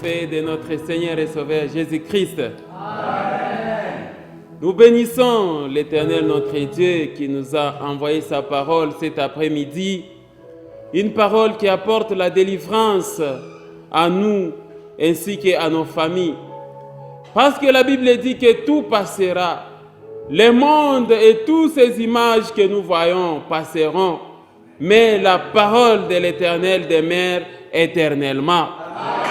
sauvés de notre Seigneur et Sauveur Jésus-Christ. Amen. Nous bénissons l'Éternel notre Dieu qui nous a envoyé sa parole cet après-midi, une parole qui apporte la délivrance à nous ainsi qu'à nos familles. Parce que la Bible dit que tout passera, le monde et toutes ces images que nous voyons passeront, mais la parole de l'Éternel demeure éternellement. Amen.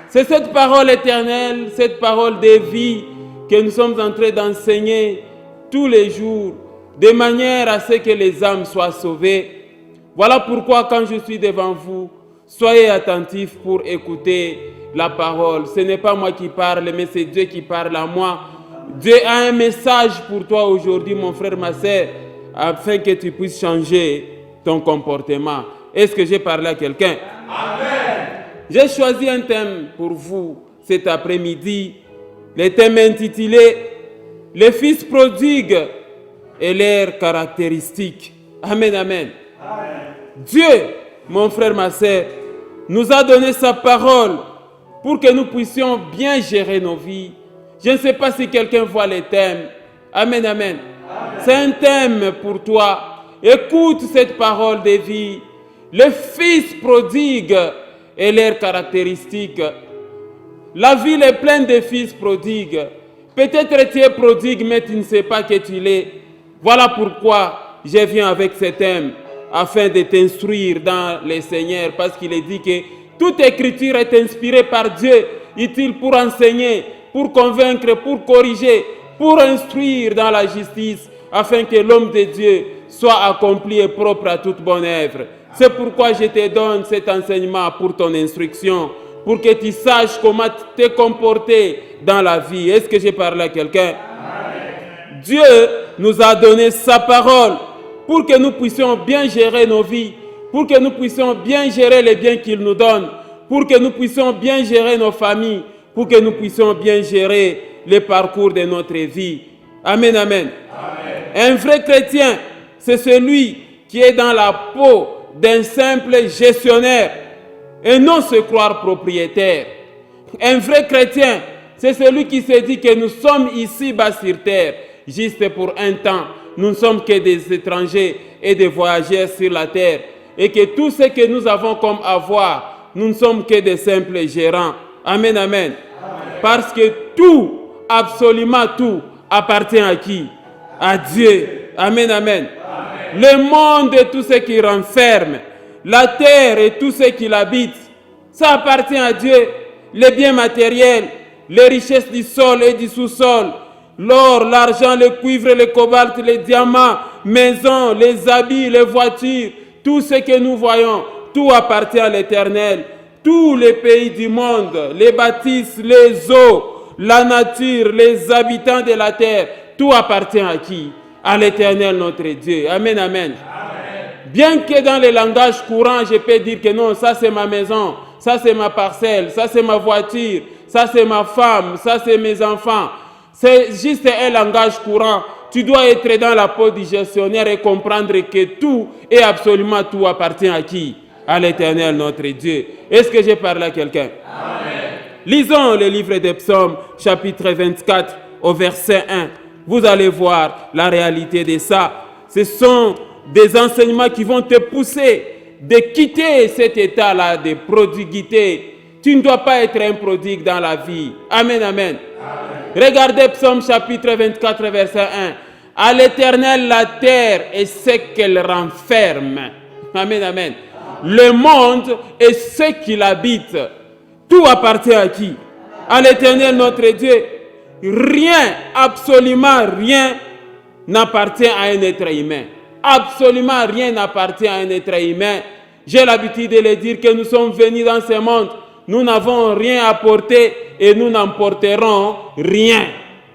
C'est cette parole éternelle, cette parole de vie que nous sommes en train d'enseigner tous les jours, de manière à ce que les âmes soient sauvées. Voilà pourquoi quand je suis devant vous, soyez attentifs pour écouter la parole. Ce n'est pas moi qui parle, mais c'est Dieu qui parle à moi. Dieu a un message pour toi aujourd'hui, mon frère, ma sœur, afin que tu puisses changer ton comportement. Est-ce que j'ai parlé à quelqu'un? Amen. J'ai choisi un thème pour vous cet après-midi, le thème intitulé « Les fils prodigues et leurs caractéristiques ». Amen, amen. Amen. Dieu, mon frère, ma sœur, nous a donné sa parole pour que nous puissions bien gérer nos vies. Je ne sais pas si quelqu'un voit les thèmes. Amen, amen. Amen. C'est un thème pour toi. Écoute cette parole de vie. Les fils prodigues et leurs caractéristiques. La ville est pleine de fils prodigues. Peut-être tu es prodigue, mais tu ne sais pas que tu l'es. Voilà pourquoi je viens avec ce thème, afin de t'instruire dans le Seigneur, parce qu'il est dit que toute écriture est inspirée par Dieu, utile pour enseigner, pour convaincre, pour corriger, pour instruire dans la justice, afin que l'homme de Dieu soit accompli et propre à toute bonne œuvre. C'est pourquoi je te donne cet enseignement pour ton instruction, pour que tu saches comment te comporter dans la vie. Est-ce que j'ai parlé à quelqu'un? Amen. Dieu nous a donné sa parole pour que nous puissions bien gérer nos vies, pour que nous puissions bien gérer les biens qu'il nous donne, pour que nous puissions bien gérer nos familles, pour que nous puissions bien gérer les parcours de notre vie. Amen, amen. Amen. Un vrai chrétien, c'est celui qui est dans la peau d'un simple gestionnaire et non se croire propriétaire. Un vrai chrétien, c'est celui qui se dit que nous sommes ici bas sur terre, juste pour un temps. Nous ne sommes que des étrangers et des voyageurs sur la terre. Et que tout ce que nous avons comme avoir, nous ne sommes que des simples gérants. Amen, amen. Amen. Parce que tout, absolument tout, appartient à qui? À Dieu. Amen, amen. Amen. Le monde et tout ce qui renferme, la terre et tout ce qui l'habite, ça appartient à Dieu. Les biens matériels, les richesses du sol et du sous-sol, l'or, l'argent, le cuivre, le cobalt, les diamants, maisons, les habits, les voitures, tout ce que nous voyons, tout appartient à l'Éternel. Tous les pays du monde, les bâtisses, les eaux, la nature, les habitants de la terre, tout appartient à qui? À l'Éternel notre Dieu. Amen, amen. Amen. Bien que dans le langage courant, je peux dire que non, ça c'est ma maison, ça c'est ma parcelle, ça c'est ma voiture, ça c'est ma femme, ça c'est mes enfants. C'est juste un langage courant. Tu dois être dans la peau du gestionnaire et comprendre que tout et absolument tout appartient à qui? À l'Éternel notre Dieu. Est-ce que j'ai parlé à quelqu'un? Amen. Lisons le livre des Psaumes, chapitre 24, au verset 1. Vous allez voir la réalité de ça. Ce sont des enseignements qui vont te pousser de quitter cet état-là de prodiguité. Tu ne dois pas être un prodigue dans la vie. Amen, amen. Amen. Regardez Psaume chapitre 24, verset 1. À l'Éternel la terre et ce qu'elle renferme. Amen, amen. Le monde et ce qui l'habite. Tout appartient à qui? À l'Éternel notre Dieu. Rien, absolument rien n'appartient à un être humain. Absolument rien n'appartient à un être humain. J'ai l'habitude de le dire que nous sommes venus dans ce monde. Nous n'avons rien apporté et nous n'emporterons rien.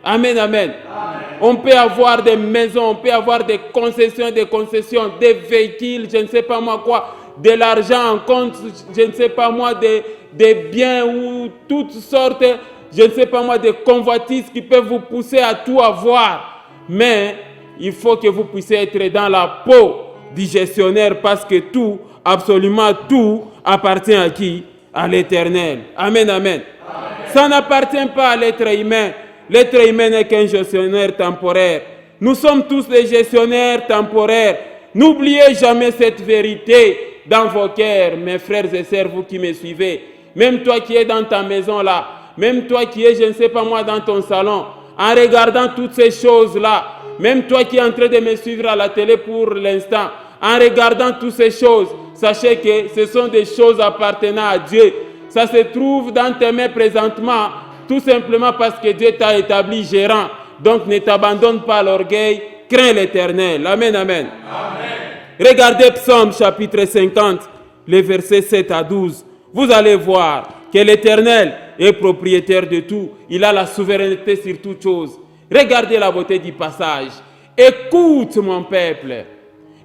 Amen, amen. Amen. On peut avoir des maisons, on peut avoir des concessions, des véhicules, je ne sais pas moi quoi, de l'argent en compte, je ne sais pas moi, des biens ou toutes sortes, je ne sais pas moi, de convoitises qui peuvent vous pousser à tout avoir. Mais il faut que vous puissiez être dans la peau du gestionnaire parce que tout, absolument tout, appartient à qui? à l'Éternel. Amen, amen. Ça n'appartient pas à l'être humain. L'être humain n'est qu'un gestionnaire temporaire. Nous sommes tous des gestionnaires temporaires. N'oubliez jamais cette vérité dans vos cœurs, mes frères et sœurs, vous qui me suivez. Même toi qui es dans ta maison là, même toi qui es, je ne sais pas moi, dans ton salon, en regardant toutes ces choses-là, même toi qui es en train de me suivre à la télé pour l'instant, en regardant toutes ces choses, sachez que ce sont des choses appartenant à Dieu. Ça se trouve dans tes mains présentement, tout simplement parce que Dieu t'a établi gérant. Donc ne t'abandonne pas à l'orgueil, crains l'Éternel. Amen, amen. Amen. Regardez Psaume chapitre 50, les versets 7 à 12. Vous allez voir que l'Éternel est propriétaire de tout. Il a la souveraineté sur toutes choses. Regardez la beauté du passage. Écoute mon peuple.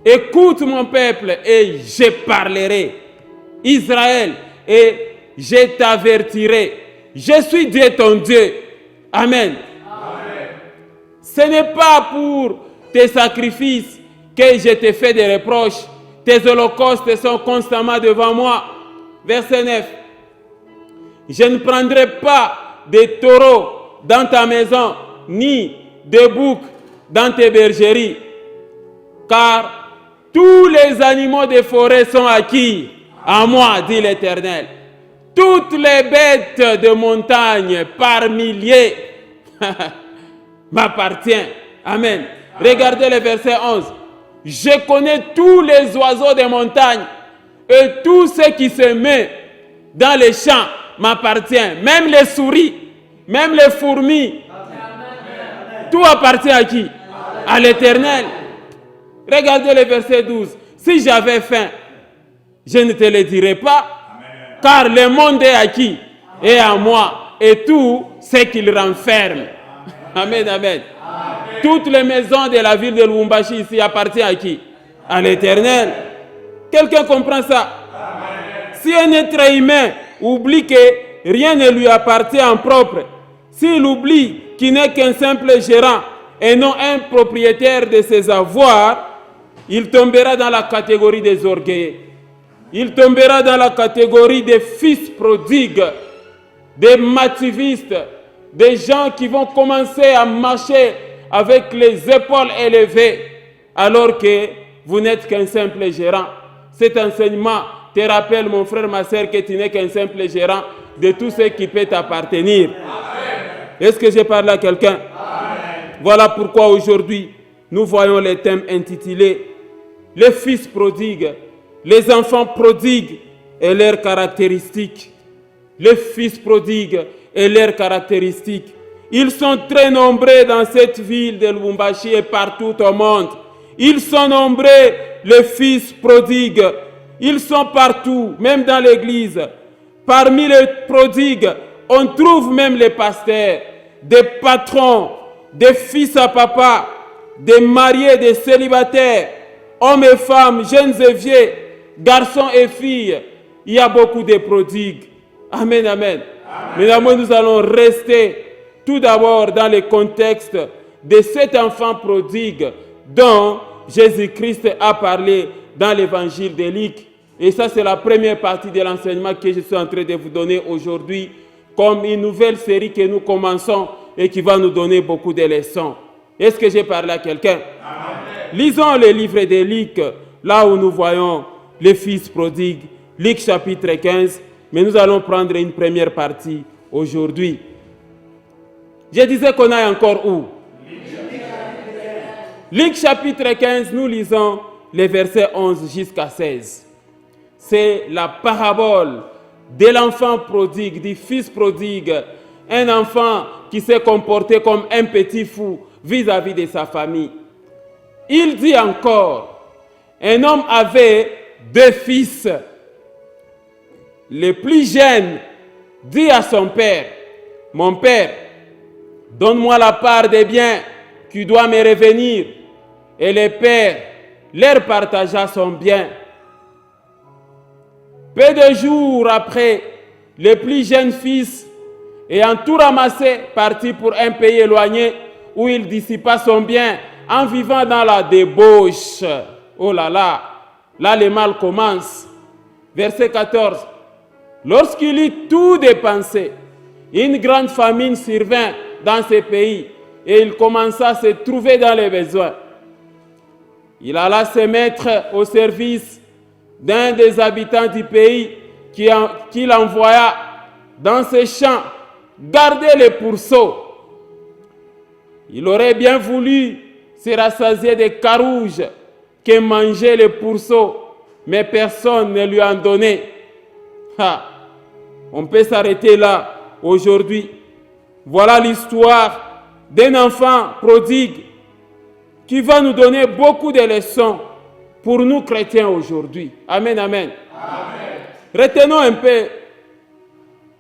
Écoute mon peuple et je parlerai. Israël, et je t'avertirai. Je suis Dieu ton Dieu. Amen. Amen. Ce n'est pas pour tes sacrifices que je te fais des reproches. Tes holocaustes sont constamment devant moi. Verset 9. Je ne prendrai pas de taureaux dans ta maison, ni de boucs dans tes bergeries. Car tous les animaux des forêts sont acquis à moi, dit l'Éternel. Toutes les bêtes de montagne par milliers m'appartiennent. Amen. Regardez le verset 11. Je connais tous les oiseaux des montagnes et tout ce qui se met dans les champs m'appartient. Même les souris, même les fourmis. Tout appartient à qui? À l'Éternel. Regardez le verset 12. Si j'avais faim, je ne te le dirais pas, car le monde est à qui? Et à moi, et tout ce qu'il renferme. Amen, amen. Toutes les maisons de la ville de Lubumbashi ici appartiennent à qui? À l'Éternel. Quelqu'un comprend ça? Si un être humain oublie que rien ne lui appartient en propre, s'il oublie qu'il n'est qu'un simple gérant et non un propriétaire de ses avoirs, il tombera dans la catégorie des orgueilleux. Il tombera dans la catégorie des fils prodigues, des mativistes, des gens qui vont commencer à marcher avec les épaules élevées, alors que vous n'êtes qu'un simple gérant. Cet enseignement te rappelle, mon frère, ma soeur, que tu n'es qu'un simple gérant de tout ce qui peut t'appartenir. Est-ce que je parle à quelqu'un? Voilà pourquoi aujourd'hui, nous voyons les thèmes intitulés « Les fils prodigues », les enfants prodigues et leurs caractéristiques. Les fils prodigues et leurs caractéristiques. Ils sont très nombreux dans cette ville de Lubumbashi et partout au monde. Ils sont nombreux, les fils prodigues. Ils sont partout, même dans l'église. Parmi les prodigues, on trouve même les pasteurs, des patrons, des fils à papa, des mariés, des célibataires, hommes et femmes, jeunes et vieux, garçons et filles. Il y a beaucoup de prodigues. Amen, amen. Mesdames, nous allons rester tout d'abord dans le contexte de cet enfant prodigue dont Jésus-Christ a parlé dans l'évangile de Luc. Et ça, c'est la première partie de l'enseignement que je suis en train de vous donner aujourd'hui comme une nouvelle série que nous commençons et qui va nous donner beaucoup de leçons. Est-ce que j'ai parlé à quelqu'un? Lisons le livre de Luc, là où nous voyons les fils prodigues, Luc chapitre 15, mais nous allons prendre une première partie aujourd'hui. Je disais qu'on est encore où? Luc chapitre 15, nous lisons les versets 11 jusqu'à 16. C'est la parabole de l'enfant prodigue, du fils prodigue, un enfant qui s'est comporté comme un petit fou vis-à-vis de sa famille. Il dit encore, un homme avait 2 fils. Le plus jeune dit à son père, « Mon père, donne-moi la part des biens qui doit me revenir. » Et le père leur partagea son bien. Peu de jours après, le plus jeune fils, ayant tout ramassé, partit pour un pays éloigné où il dissipa son bien en vivant dans la débauche. Oh là là, là le mal commence. Verset 14. Lorsqu'il eut tout dépensé, une grande famine survint dans ce pays et il commença à se trouver dans les besoins. Il alla se mettre au service d'un des habitants du pays qu'il envoya dans ses champs garder les pourceaux. Il aurait bien voulu se rassasier des carouges que mangeaient les pourceaux, mais personne ne lui en donnait. On peut s'arrêter là aujourd'hui. Voilà l'histoire d'un enfant prodigue qui va nous donner beaucoup de leçons pour nous chrétiens aujourd'hui. Amen, amen. Amen. Retenons un peu,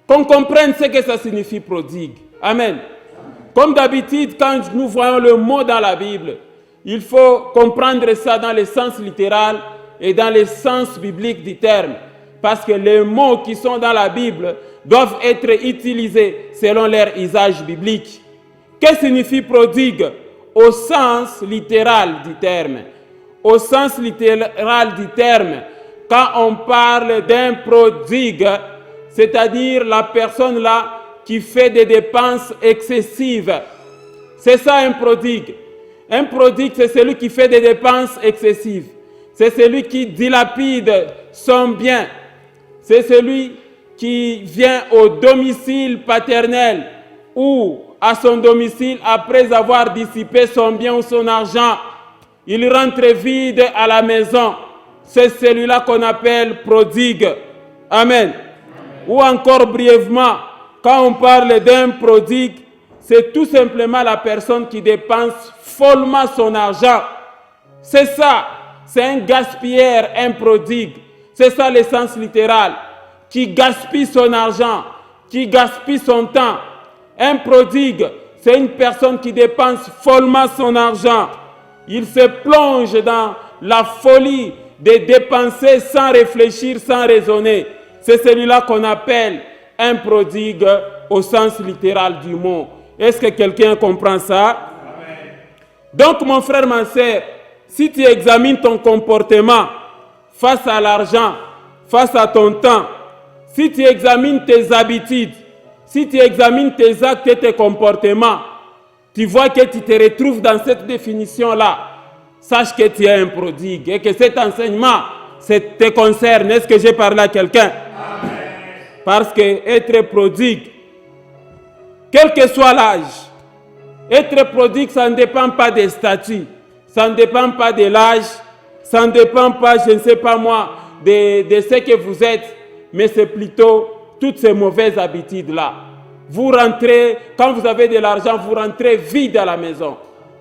qu'on comprenne ce que ça signifie prodigue. Amen. Comme d'habitude, quand nous voyons le mot dans la Bible, il faut comprendre ça dans le sens littéral et dans le sens biblique du terme. Parce que les mots qui sont dans la Bible doivent être utilisés selon leur usage biblique. Que signifie prodigue? Au sens littéral du terme. Au sens littéral du terme, quand on parle d'un prodigue, c'est-à-dire la personne là qui fait des dépenses excessives. C'est ça un prodigue. Un prodigue, c'est celui qui fait des dépenses excessives. C'est celui qui dilapide son bien. C'est celui qui vient au domicile paternel ou à son domicile après avoir dissipé son bien ou son argent. Il rentre vide à la maison. C'est celui-là qu'on appelle prodigue. Amen. Amen. Ou encore brièvement, quand on parle d'un prodigue, c'est tout simplement la personne qui dépense follement son argent. C'est ça. C'est un gaspilleur, un prodigue. C'est ça le sens littéral. Qui gaspille son argent, qui gaspille son temps. Un prodigue, c'est une personne qui dépense follement son argent. Il se plonge dans la folie de dépenser sans réfléchir, sans raisonner. C'est celui-là qu'on appelle un prodigue au sens littéral du mot. Est-ce que quelqu'un comprend ça? Amen. Donc mon frère, ma sœur, si tu examines ton comportement face à l'argent, face à ton temps, si tu examines tes habitudes, si tu examines tes actes et tes comportements, tu vois que tu te retrouves dans cette définition-là. Sache que tu es un prodigue et que cet enseignement te concerne. Est-ce que j'ai parlé à quelqu'un? Amen. Parce que être prodigue, quel que soit l'âge, être prodigue, ça ne dépend pas des statuts, ça ne dépend pas de l'âge, ça ne dépend pas, je ne sais pas moi, de ce que vous êtes, mais c'est plutôt toutes ces mauvaises habitudes-là. Vous rentrez, quand vous avez de l'argent, vous rentrez vide à la maison.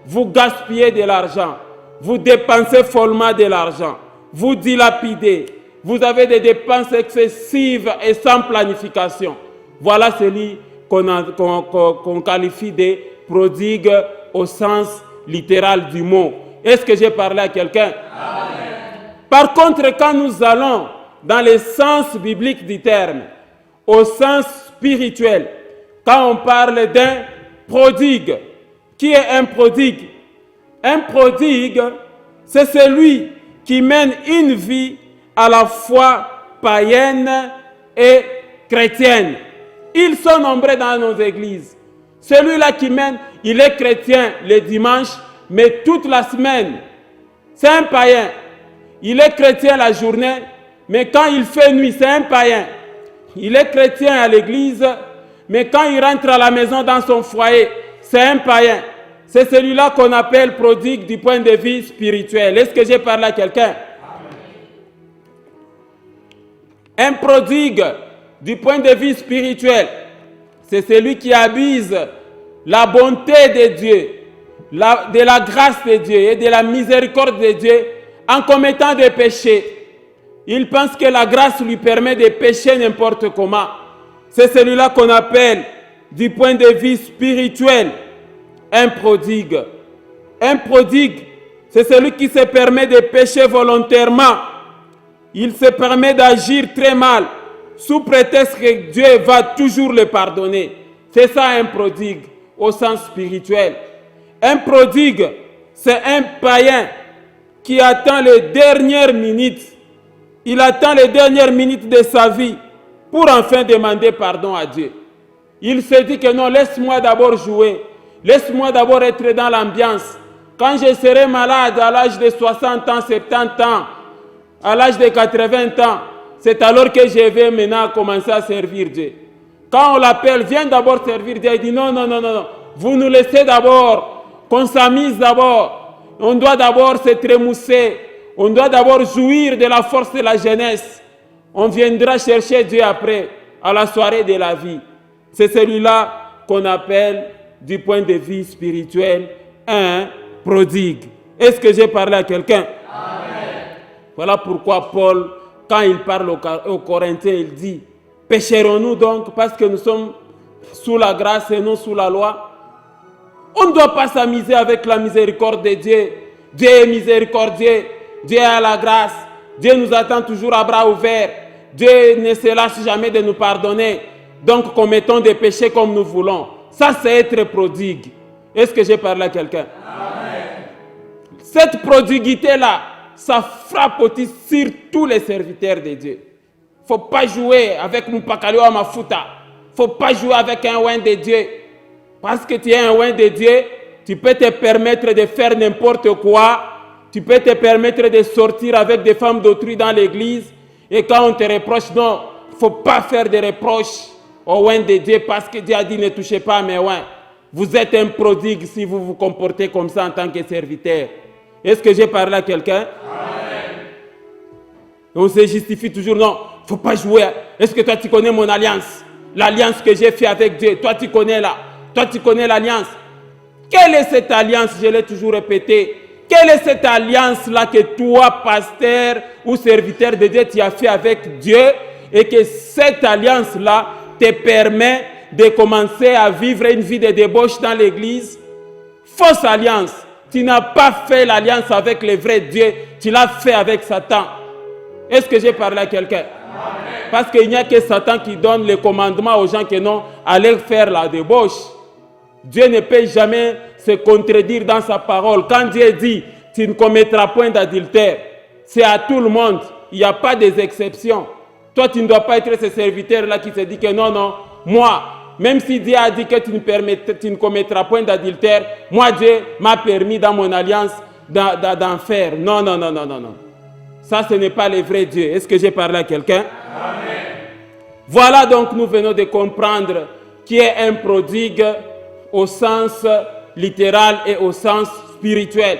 Vous gaspillez de l'argent. Vous dépensez follement de l'argent. Vous dilapidez. Vous avez des dépenses excessives et sans planification. Voilà celui qu'on qualifie de prodigue au sens littéral du mot. Est-ce que j'ai parlé à quelqu'un? Amen. Par contre, quand nous allons dans le sens biblique du terme, au sens spirituel, quand on parle d'un prodigue, qui est un prodigue? Un prodigue, c'est celui qui mène une vie à la fois païenne et chrétienne. Ils sont nombreux dans nos églises. Celui-là qui mène, il est chrétien le dimanche, mais toute la semaine, c'est un païen. Il est chrétien la journée, mais quand il fait nuit, c'est un païen. Il est chrétien à l'église, mais quand il rentre à la maison dans son foyer, c'est un païen. C'est celui-là qu'on appelle prodigue du point de vue spirituel. Est-ce que j'ai parlé à quelqu'un? Un prodigue du point de vue spirituel, c'est celui qui abuse la bonté de Dieu, de la grâce de Dieu et de la miséricorde de Dieu en commettant des péchés. Il pense que la grâce lui permet de pécher n'importe comment. C'est celui-là qu'on appelle, du point de vue spirituel, un prodigue. Un prodigue, c'est celui qui se permet de pécher volontairement. Il se permet d'agir très mal, sous prétexte que Dieu va toujours le pardonner. C'est ça un prodigue, au sens spirituel. Un prodigue, c'est un païen qui attend les dernières minutes. Il attend les dernières minutes de sa vie pour enfin demander pardon à Dieu. Il se dit que non, laisse-moi d'abord jouer. Laisse-moi d'abord être dans l'ambiance. Quand je serai malade à l'âge de 60 ans, 70 ans, à l'âge de 80 ans, c'est alors que je vais maintenant commencer à servir Dieu. Quand on l'appelle, viens d'abord servir Dieu, il dit non, non, non, non, non. Vous nous laissez d'abord, qu'on s'amuse d'abord. On doit d'abord se trémousser. On doit d'abord jouir de la force de la jeunesse. On viendra chercher Dieu après, à la soirée de la vie. C'est celui-là qu'on appelle, du point de vue spirituel, un prodigue. Est-ce que j'ai parlé à quelqu'un? Amen. Voilà pourquoi Paul, quand il parle aux Corinthiens, il dit, pécherons-nous donc parce que nous sommes sous la grâce et non sous la loi? On ne doit pas s'amuser avec la miséricorde de Dieu. Dieu est miséricordieux. Dieu a la grâce. Dieu nous attend toujours à bras ouverts. Dieu ne se lâche jamais de nous pardonner. Donc commettons des péchés comme nous voulons. Ça, c'est être prodigue. Est-ce que j'ai parlé à quelqu'un? Amen. Cette prodiguité-là, ça frappe aussi sur tous les serviteurs de Dieu. Il ne faut pas jouer avec mon pakalio à ma fouta. Il ne faut pas jouer avec un oin de Dieu. Parce que tu es un oin de Dieu, tu peux te permettre de faire n'importe quoi. Tu peux te permettre de sortir avec des femmes d'autrui dans l'église. Et quand on te reproche, non, il ne faut pas faire des reproches au oin de Dieu parce que Dieu a dit ne touchez pas à mes oins. Vous êtes un prodigue si vous vous comportez comme ça en tant que serviteur. Est-ce que j'ai parlé à quelqu'un? Amen. On se justifie toujours, non, il ne faut pas jouer. Est-ce que toi tu connais mon alliance? L'alliance que j'ai faite avec Dieu, toi tu connais là. Toi tu connais l'alliance. Quelle est cette alliance? Je l'ai toujours répété. Quelle est cette alliance-là que toi, pasteur ou serviteur de Dieu, tu as fait avec Dieu et que cette alliance-là te permet de commencer à vivre une vie de débauche dans l'église? Fausse alliance. Tu n'as pas fait l'alliance avec le vrai Dieu, tu l'as fait avec Satan. Est-ce que j'ai parlé à quelqu'un? Parce qu'il n'y a que Satan qui donne le commandement aux gens qui non, allez faire la débauche. Dieu ne peut jamais se contredire dans sa parole. Quand Dieu dit, tu ne commettras point d'adultère, c'est à tout le monde. Il n'y a pas des exceptions. Toi, tu ne dois pas être ce serviteur-là qui se dit que non, non, moi, même si Dieu a dit que tu ne commettras point d'adultère, moi, Dieu m'a permis dans mon alliance d'en faire. Non, non, non, non, non, non. Ça, ce n'est pas le vrai Dieu. Est-ce que j'ai parlé à quelqu'un? Amen. Voilà donc, nous venons de comprendre qui est un prodigue au sens littéral et au sens spirituel.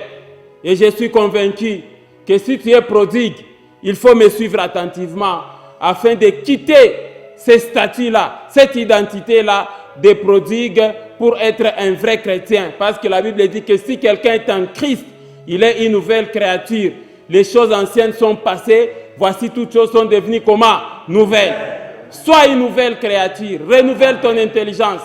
Et je suis convaincu que si tu es prodigue, il faut me suivre attentivement afin de quitter ce statut-là, cette identité-là de prodigue pour être un vrai chrétien. Parce que la Bible dit que si quelqu'un est en Christ, il est une nouvelle créature. Les choses anciennes sont passées, voici toutes choses sont devenues comment? Nouvelles. Sois une nouvelle créature, renouvelle ton intelligence.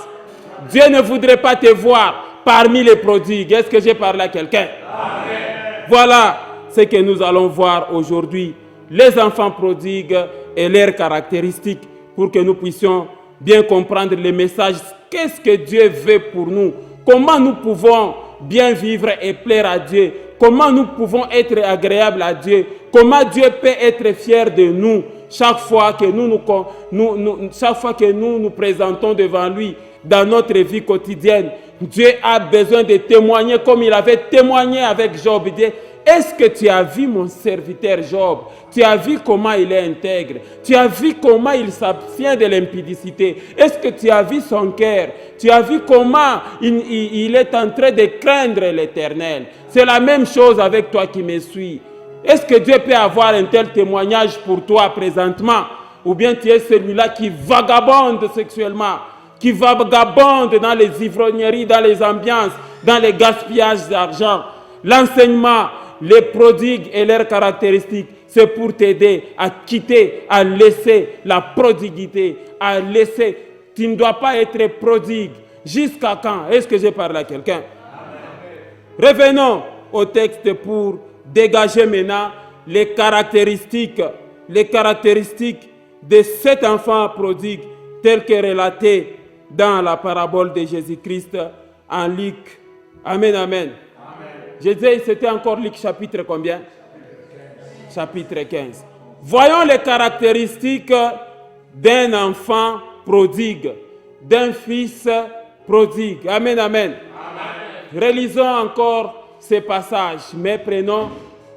Dieu ne voudrait pas te voir parmi les prodigues. Est-ce que j'ai parlé à quelqu'un? Amen. Voilà ce que nous allons voir aujourd'hui. Les enfants prodigues et leurs caractéristiques pour que nous puissions bien comprendre les messages. Qu'est-ce que Dieu veut pour nous? Comment nous pouvons bien vivre et plaire à Dieu? Comment nous pouvons être agréables à Dieu? Comment Dieu peut être fier de nous chaque fois que nous nous présentons devant lui dans notre vie quotidienne? Dieu a besoin de témoigner comme il avait témoigné avec Job. Il dit, est-ce que tu as vu mon serviteur Job? Tu as vu comment il est intègre? Tu as vu comment il s'abstient de l'impudicité? Est-ce que tu as vu son cœur? Tu as vu comment il est en train de craindre l'Éternel? C'est la même chose avec toi qui me suis. Est-ce que Dieu peut avoir un tel témoignage pour toi présentement? Ou bien tu es celui-là qui vagabonde sexuellement, qui vagabonde dans les ivrogneries, dans les ambiances, dans les gaspillages d'argent? L'enseignement, les prodigues et leurs caractéristiques, c'est pour t'aider à quitter, à laisser la prodiguité, à laisser. Tu ne dois pas être prodigue. Jusqu'à quand? Est-ce que j'ai parlé à quelqu'un? Revenons au texte pour dégager maintenant les caractéristiques de cet enfant prodigue tel que relaté dans la parabole de Jésus-Christ en Luc. Amen, amen. Je disais, c'était encore Luc chapitre combien? Chapitre 15. Voyons les caractéristiques d'un enfant prodigue, d'un fils prodigue. Amen, amen. Amen. Relisons encore ces passages, mais prenons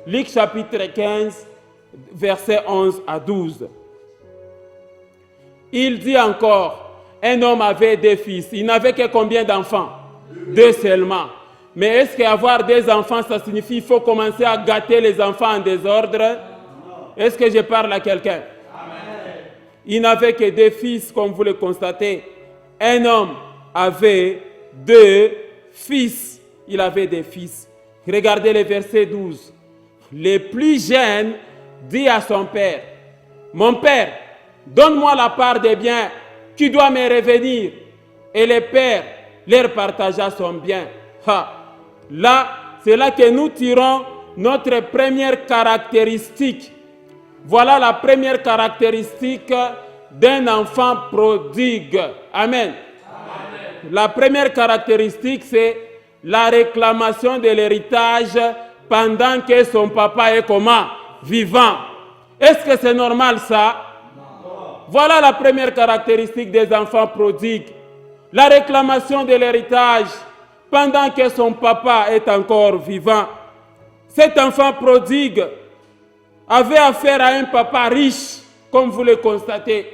Luc chapitre 15, versets 11 à 12. Il dit encore, un homme avait 2 fils. Il n'avait que combien d'enfants? 2 seulement. Mais est-ce qu'avoir 2 enfants, ça signifie qu'il faut commencer à gâter les enfants en désordre? Est-ce que je parle à quelqu'un? Il n'avait que 2 fils, comme vous le constatez. Un homme avait 2 fils. Il avait des fils. Regardez le verset 12. Le plus jeune dit à son père, « Mon père, donne-moi la part des biens qui doit me revenir. » Et le père leur partagea son bien. Là, c'est là que nous tirons notre première caractéristique. Voilà la première caractéristique d'un enfant prodigue. Amen. Amen. La première caractéristique, c'est la réclamation de l'héritage pendant que son papa est comment? Vivant. Est-ce que c'est normal ça? Non. Voilà la première caractéristique des enfants prodigues. La réclamation de l'héritage pendant que son papa est encore vivant. Cet enfant prodigue avait affaire à un papa riche, comme vous le constatez.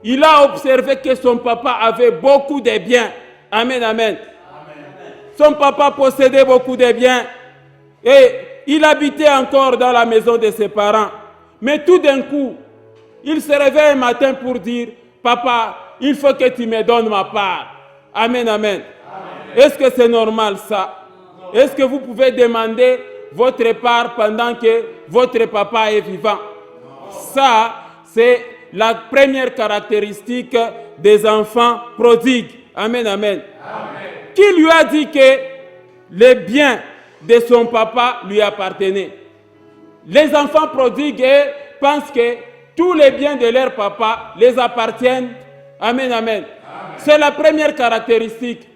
Il a observé que son papa avait beaucoup de biens. Amen, amen. Son papa possédait beaucoup de biens et il habitait encore dans la maison de ses parents. Mais tout d'un coup, il se réveille un matin pour dire, « Papa, il faut que tu me donnes ma part. » Amen, amen. Est-ce que c'est normal ça? Est-ce que vous pouvez demander votre part pendant que votre papa est vivant? Ça, c'est la première caractéristique des enfants prodigues. Amen, amen. Qui lui a dit que les biens de son papa lui appartenaient? Les enfants prodigues pensent que tous les biens de leur papa les appartiennent. Amen, amen. C'est la première caractéristique.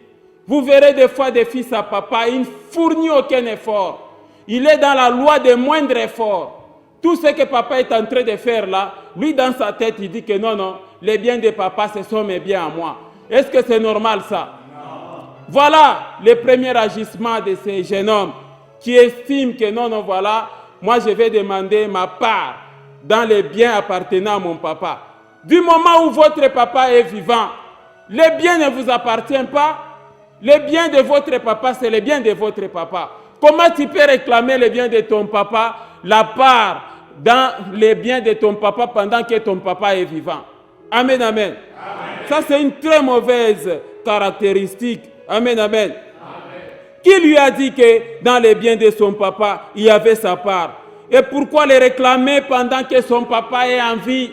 Vous verrez des fois des fils à papa, il ne fournit aucun effort. Il est dans la loi des moindres efforts. Tout ce que papa est en train de faire là, lui dans sa tête, il dit que non, non, les biens de papa, ce sont mes biens à moi. Est-ce que c'est normal ça? Non. Voilà le premier agissement de ces jeunes hommes qui estiment que non, non, voilà, moi je vais demander ma part dans les biens appartenant à mon papa. Du moment où votre papa est vivant, les biens ne vous appartiennent pas. Les biens de votre papa, c'est les biens de votre papa. Comment tu peux réclamer les biens de ton papa, la part dans les biens de ton papa pendant que ton papa est vivant? Amen, amen. Amen. Ça, c'est une très mauvaise caractéristique. Amen, amen. Amen. Qui lui a dit que dans les biens de son papa, il y avait sa part? Et pourquoi les réclamer pendant que son papa est en vie?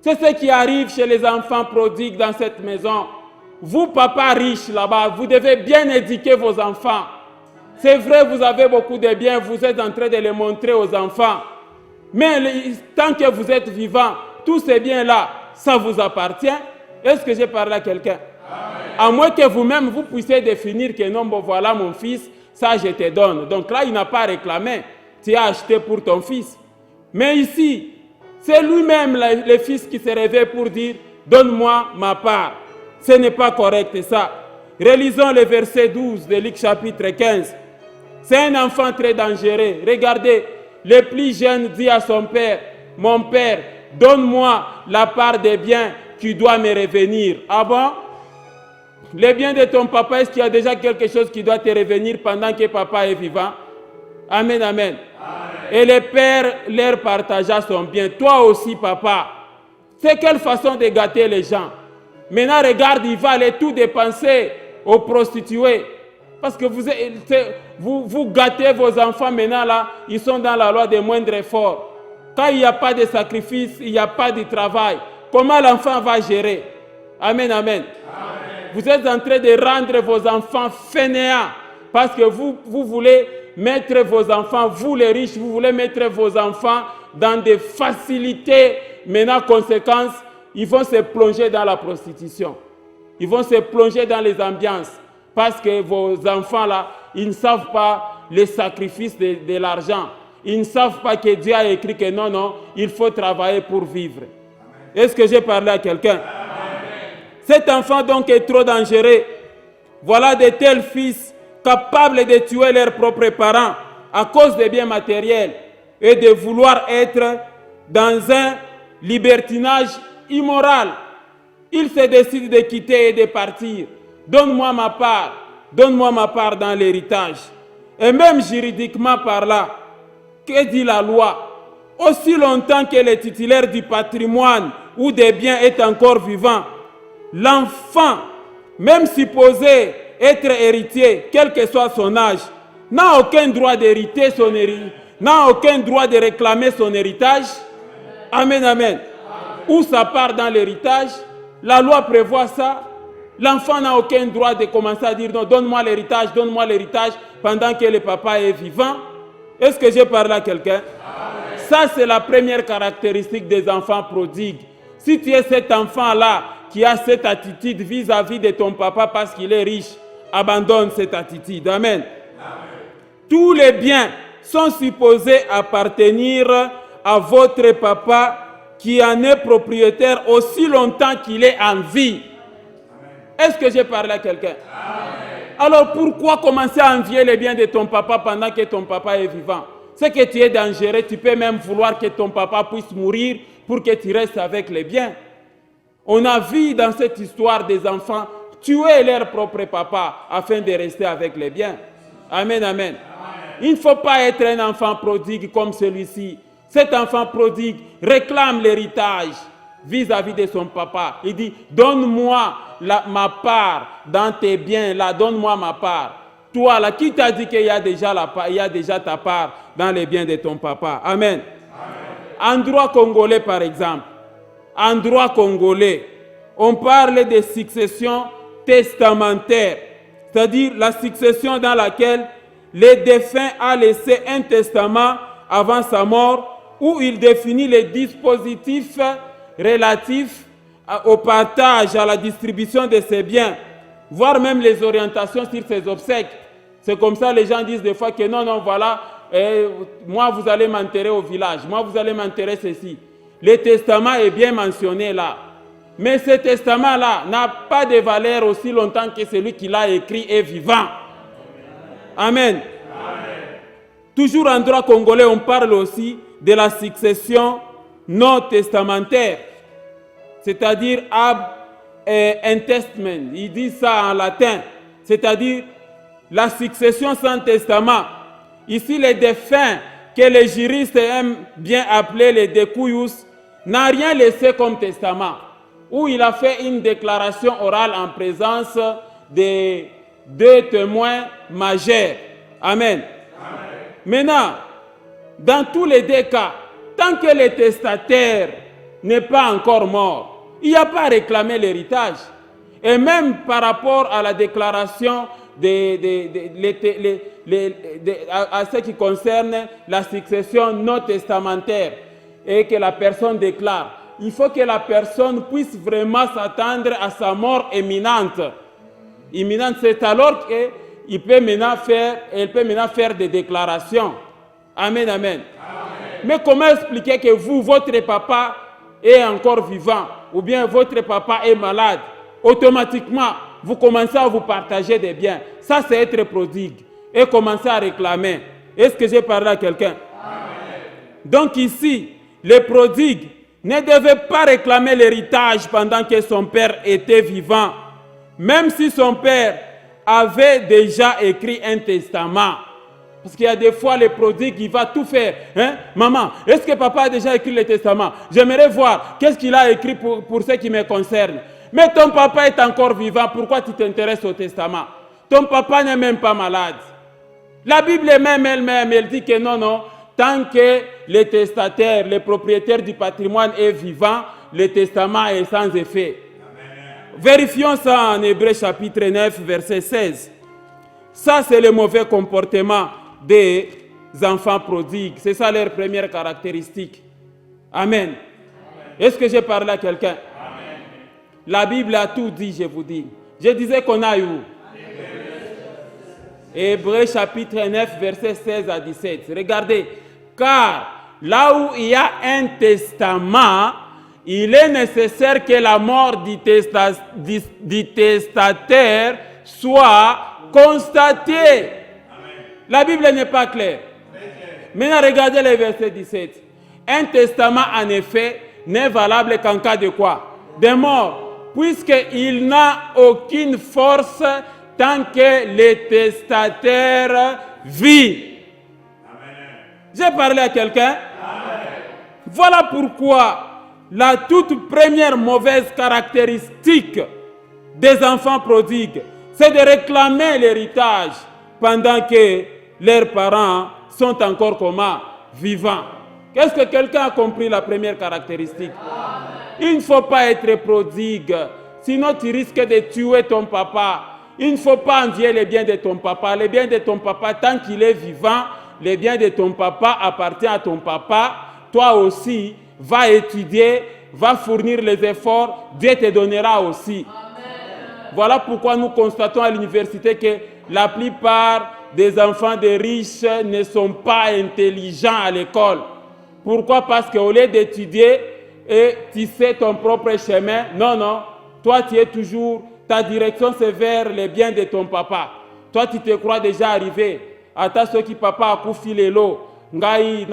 C'est ce qui arrive chez les enfants prodigues dans cette maison. Vous, papa riche là-bas, vous devez bien éduquer vos enfants. C'est vrai, vous avez beaucoup de biens, vous êtes en train de les montrer aux enfants. Mais tant que vous êtes vivant, tous ces biens-là, ça vous appartient. Est-ce que j'ai parlé à quelqu'un? À moins que vous-même, vous puissiez définir que non, bon, voilà mon fils, ça je te donne. Donc là, il n'a pas réclamé. Tu as acheté pour ton fils. Mais ici, c'est lui-même, le fils, qui se réveille pour dire, donne-moi ma part. Ce n'est pas correct ça. Relisons le verset 12 de Luc chapitre 15. C'est un enfant très dangereux. Regardez, le plus jeune dit à son père, « Mon père, donne-moi la part des biens qui doit me revenir. » Ah bon? Les biens de ton papa, est-ce qu'il y a déjà quelque chose qui doit te revenir pendant que papa est vivant? Amen, amen. Et le père leur partagea son bien. Toi aussi, papa. C'est quelle façon de gâter les gens? Maintenant, regarde, il va aller tout dépenser aux prostituées. Parce que vous gâtez vos enfants maintenant là, ils sont dans la loi des moindres efforts. Quand il n'y a pas de sacrifice, il n'y a pas de travail. Comment l'enfant va gérer? Amen, amen. Vous êtes en train de rendre vos enfants fainéants. Parce que vous voulez mettre vos enfants, vous les riches, vous voulez mettre vos enfants dans des facilités. Maintenant, conséquence, ils vont se plonger dans la prostitution. Ils vont se plonger dans les ambiances. Parce que vos enfants là, ils ne savent pas les sacrifices de l'argent. Ils ne savent pas que Dieu a écrit que non, non, il faut travailler pour vivre. Est-ce que j'ai parlé à quelqu'un? Cet enfant donc est trop dangereux. Voilà de tels fils capables de tuer leurs propres parents à cause des biens matériels et de vouloir être dans un libertinage immoral. Ils se décident de quitter et de partir. Donne-moi ma part dans l'héritage. Et même juridiquement par là, que dit la loi? Aussi longtemps que le titulaire du patrimoine ou des biens est encore vivant, l'enfant, même supposé être héritier, quel que soit son âge, n'a aucun droit d'hériter son héritage, n'a aucun droit de réclamer son héritage. Amen, amen. Ou sa part dans l'héritage, la loi prévoit ça. L'enfant n'a aucun droit de commencer à dire non, donne-moi l'héritage pendant que le papa est vivant. Est-ce que j'ai parlé à quelqu'un? Ça, c'est la première caractéristique des enfants prodigues. Si tu es cet enfant-là qui a cette attitude vis-à-vis de ton papa parce qu'il est riche, abandonne cette attitude. Amen. Tous les biens sont supposés appartenir à votre papa qui en est propriétaire aussi longtemps qu'il est en vie. Est-ce que j'ai parlé à quelqu'un? Alors pourquoi commencer à envier les biens de ton papa pendant que ton papa est vivant? C'est que tu es dangereux, tu peux même vouloir que ton papa puisse mourir pour que tu restes avec les biens. On a vu dans cette histoire des enfants tuer leur propre papa afin de rester avec les biens. Amen, amen. Il ne faut pas être un enfant prodigue comme celui-ci. Cet enfant prodigue réclame l'héritage vis-à-vis de son papa. Il dit, donne-moi ma part dans tes biens, là, donne-moi ma part. Toi, là, qui t'a dit qu'il y a déjà ta part dans les biens de ton papa? Amen. En droit congolais, par exemple, en droit congolais, on parle de succession testamentaire, c'est-à-dire la succession dans laquelle le défunt a laissé un testament avant sa mort où il définit les dispositifs relatifs au partage, à la distribution de ses biens, voire même les orientations sur ses obsèques. C'est comme ça les gens disent des fois que non, voilà, moi vous allez m'enterrer au village, moi vous allez m'enterrer ceci. Le testament est bien mentionné là. Mais ce testament-là n'a pas de valeur aussi longtemps que celui qui l'a écrit est vivant. Amen. Toujours en droit congolais, on parle aussi de la succession non testamentaire, c'est-à-dire ab intestament. Ils disent ça en latin, c'est-à-dire la succession sans testament. Ici, les défunts, que les juristes aiment bien appeler les decouius, n'a rien laissé comme testament, où il a fait une déclaration orale en présence des deux témoins majeurs. Amen. Maintenant, dans tous les deux cas, tant que le testataire n'est pas encore mort, il n'y a pas à réclamer l'héritage. Et même par rapport à la déclaration à ce qui concerne la succession non testamentaire et que la personne déclare, il faut que la personne puisse vraiment s'attendre à sa mort imminente. Imminente, c'est alors qu'elle peut maintenant faire des déclarations. Amen, amen. Mais comment expliquer que vous, votre papa est encore vivant ou bien votre papa est malade? Automatiquement, vous commencez à vous partager des biens. Ça, c'est être prodigue et commencer à réclamer. Est-ce que j'ai parlé à quelqu'un? Donc ici, les prodigues ne devaient pas réclamer l'héritage pendant que son père était vivant, même si son père avait déjà écrit un testament. Parce qu'il y a des fois, les prodigues, il va tout faire. Hein? Maman, est-ce que papa a déjà écrit le testament? J'aimerais voir qu'est-ce qu'il a écrit pour ce qui me concerne. Mais ton papa est encore vivant, pourquoi tu t'intéresses au testament? Ton papa n'est même pas malade. La Bible même elle-même, elle dit que non, tant que le testataire, le propriétaire du patrimoine est vivant, le testament est sans effet. Amen. Vérifions ça en Hébreux chapitre 9, verset 16. Ça, c'est le mauvais comportement des enfants prodigues. C'est ça leur première caractéristique. Amen. Est-ce que j'ai parlé à quelqu'un? Amen. La Bible a tout dit, je vous dis. Je disais qu'on a eu où? Hébreux chapitre 9, verset 16 à 17. Regardez. Car là où il y a un testament, il est nécessaire que la mort du testataire soit constatée. La Bible n'est pas claire. Maintenant, regardez le verset 17. Un testament, en effet, n'est valable qu'en cas de quoi? De mort, puisqu'il n'a aucune force tant que le testataire vit. J'ai parlé à quelqu'un? Voilà pourquoi la toute première mauvaise caractéristique des enfants prodigues, c'est de réclamer l'héritage pendant que leurs parents sont encore comment? Vivants. Qu'est-ce que quelqu'un a compris la première caractéristique? Il ne faut pas être prodigue, sinon tu risques de tuer ton papa. Il ne faut pas envier les biens de ton papa. Les biens de ton papa, tant qu'il est vivant, les biens de ton papa appartiennent à ton papa. Toi aussi, va étudier, va fournir les efforts, Dieu te donnera aussi. Amen. Voilà pourquoi nous constatons à l'université que la plupart des enfants des riches ne sont pas intelligents à l'école. Pourquoi? Parce qu'au lieu d'étudier et tisser ton propre chemin, non, toi tu es toujours, ta direction c'est vers les biens de ton papa. Toi tu te crois déjà arrivé. Ata ceux qui papa a koufi lelo, ngai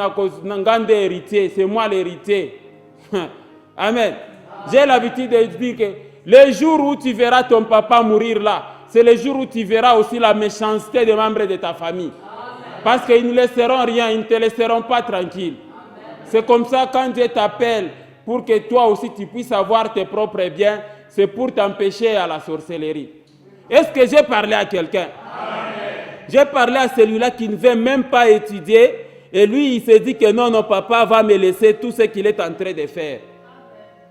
ngande héritier, c'est moi l'héritier. Amen. J'ai l'habitude de dire que le jour où tu verras ton papa mourir là, c'est le jour où tu verras aussi la méchanceté des membres de ta famille. Amen. Parce qu'ils ne laisseront rien, ils ne te laisseront pas tranquille. C'est comme ça quand Dieu t'appelle pour que toi aussi tu puisses avoir tes propres biens, c'est pour t'empêcher à la sorcellerie. Est-ce que j'ai parlé à quelqu'un? J'ai parlé à celui-là qui ne veut même pas étudier et lui il s'est dit que non, papa va me laisser tout ce qu'il est en train de faire.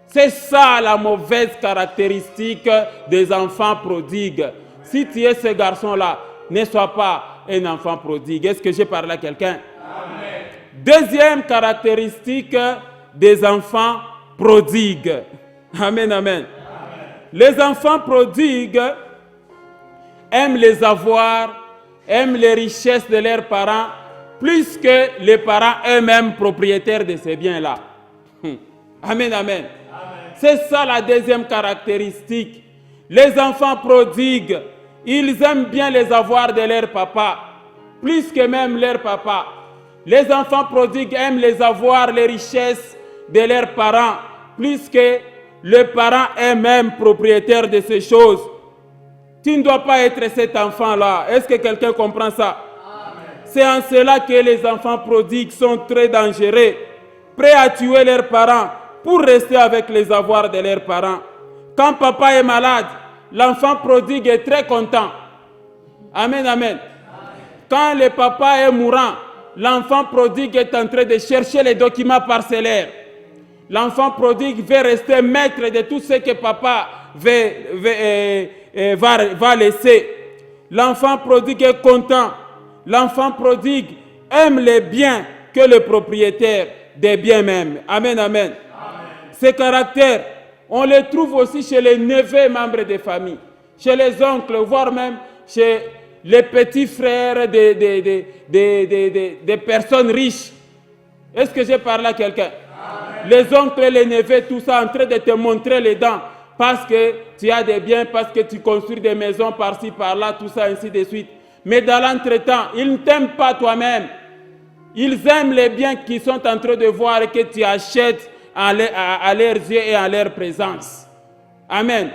C'est ça la mauvaise caractéristique des enfants prodigues. Si tu es ce garçon-là, ne sois pas un enfant prodigue. Est-ce que j'ai parlé à quelqu'un? Amen. Deuxième caractéristique des enfants prodigues. Amen, amen. Les enfants prodigues aiment les avoirs, aiment les richesses de leurs parents, plus que les parents eux-mêmes propriétaires de ces biens-là. Amen, amen. C'est ça la deuxième caractéristique. Les enfants prodigues, ils aiment bien les avoirs de leur papa, plus que même leur papa. Les enfants prodigues aiment les avoirs, les richesses de leurs parents, plus que les parents eux-mêmes propriétaires de ces choses. Tu ne dois pas être cet enfant-là. Est-ce que quelqu'un comprend ça? C'est en cela que les enfants prodigues sont très dangereux, prêts à tuer leurs parents pour rester avec les avoirs de leurs parents. Quand papa est malade, l'enfant prodigue est très content. Amen, amen. Quand le papa est mourant, l'enfant prodigue est en train de chercher les documents parcellaires. L'enfant prodigue veut rester maître de tout ce que papa va laisser. L'enfant prodigue est content. L'enfant prodigue aime les biens que le propriétaire des biens même. Amen, amen. Ces caractères, on les trouve aussi chez les neveux membres des familles, chez les oncles, voire même chez les petits frères des personnes riches. Est-ce que j'ai parlé à quelqu'un? Les oncles et les neveux, tout ça en train de te montrer les dents parce que tu as des biens, parce que tu construis des maisons par-ci, par-là, tout ça, ainsi de suite. Mais dans l'entretemps, ils ne t'aiment pas toi-même. Ils aiment les biens qu'ils sont en train de voir et que tu achètes à leurs yeux et à leur présence. Amen.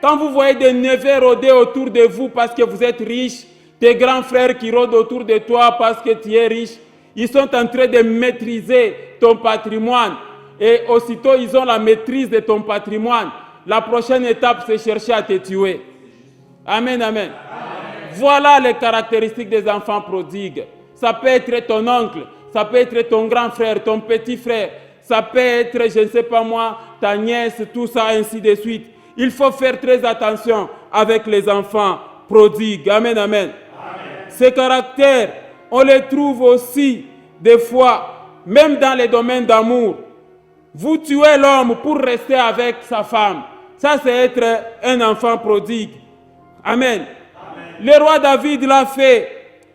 Quand vous voyez des neveux rôder autour de vous parce que vous êtes riche, tes grands frères qui rôdent autour de toi parce que tu es riche, ils sont en train de maîtriser ton patrimoine. Et aussitôt ils ont la maîtrise de ton patrimoine, la prochaine étape c'est chercher à te tuer. Amen, amen. Voilà les caractéristiques des enfants prodigues. Ça peut être ton oncle, ça peut être ton grand frère, ton petit frère, ça peut être, je ne sais pas moi, ta nièce, tout ça, ainsi de suite. Il faut faire très attention avec les enfants prodigues. Amen, amen. Ces caractères, on les trouve aussi des fois, même dans les domaines d'amour. Vous tuez l'homme pour rester avec sa femme. Ça, c'est être un enfant prodigue. Amen. Le roi David l'a fait.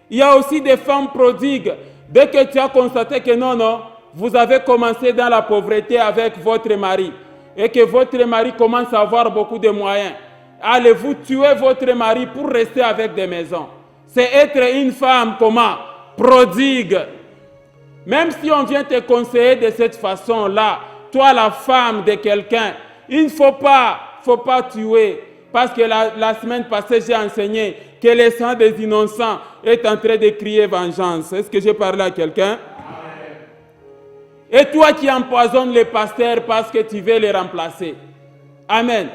Il y a aussi des femmes prodigues. Dès que tu as constaté que non, vous avez commencé dans la pauvreté avec votre mari et que votre mari commence à avoir beaucoup de moyens, allez-vous tuer votre mari pour rester avec des maisons? C'est être une femme comment? Prodigue. Même si on vient te conseiller de cette façon-là, toi la femme de quelqu'un, il ne faut pas tuer. Parce que la semaine passée, j'ai enseigné que le sang des innocents est en train de crier vengeance. Est-ce que j'ai parlé à quelqu'un? Et toi qui empoisonnes les pasteurs parce que tu veux les remplacer. Amen.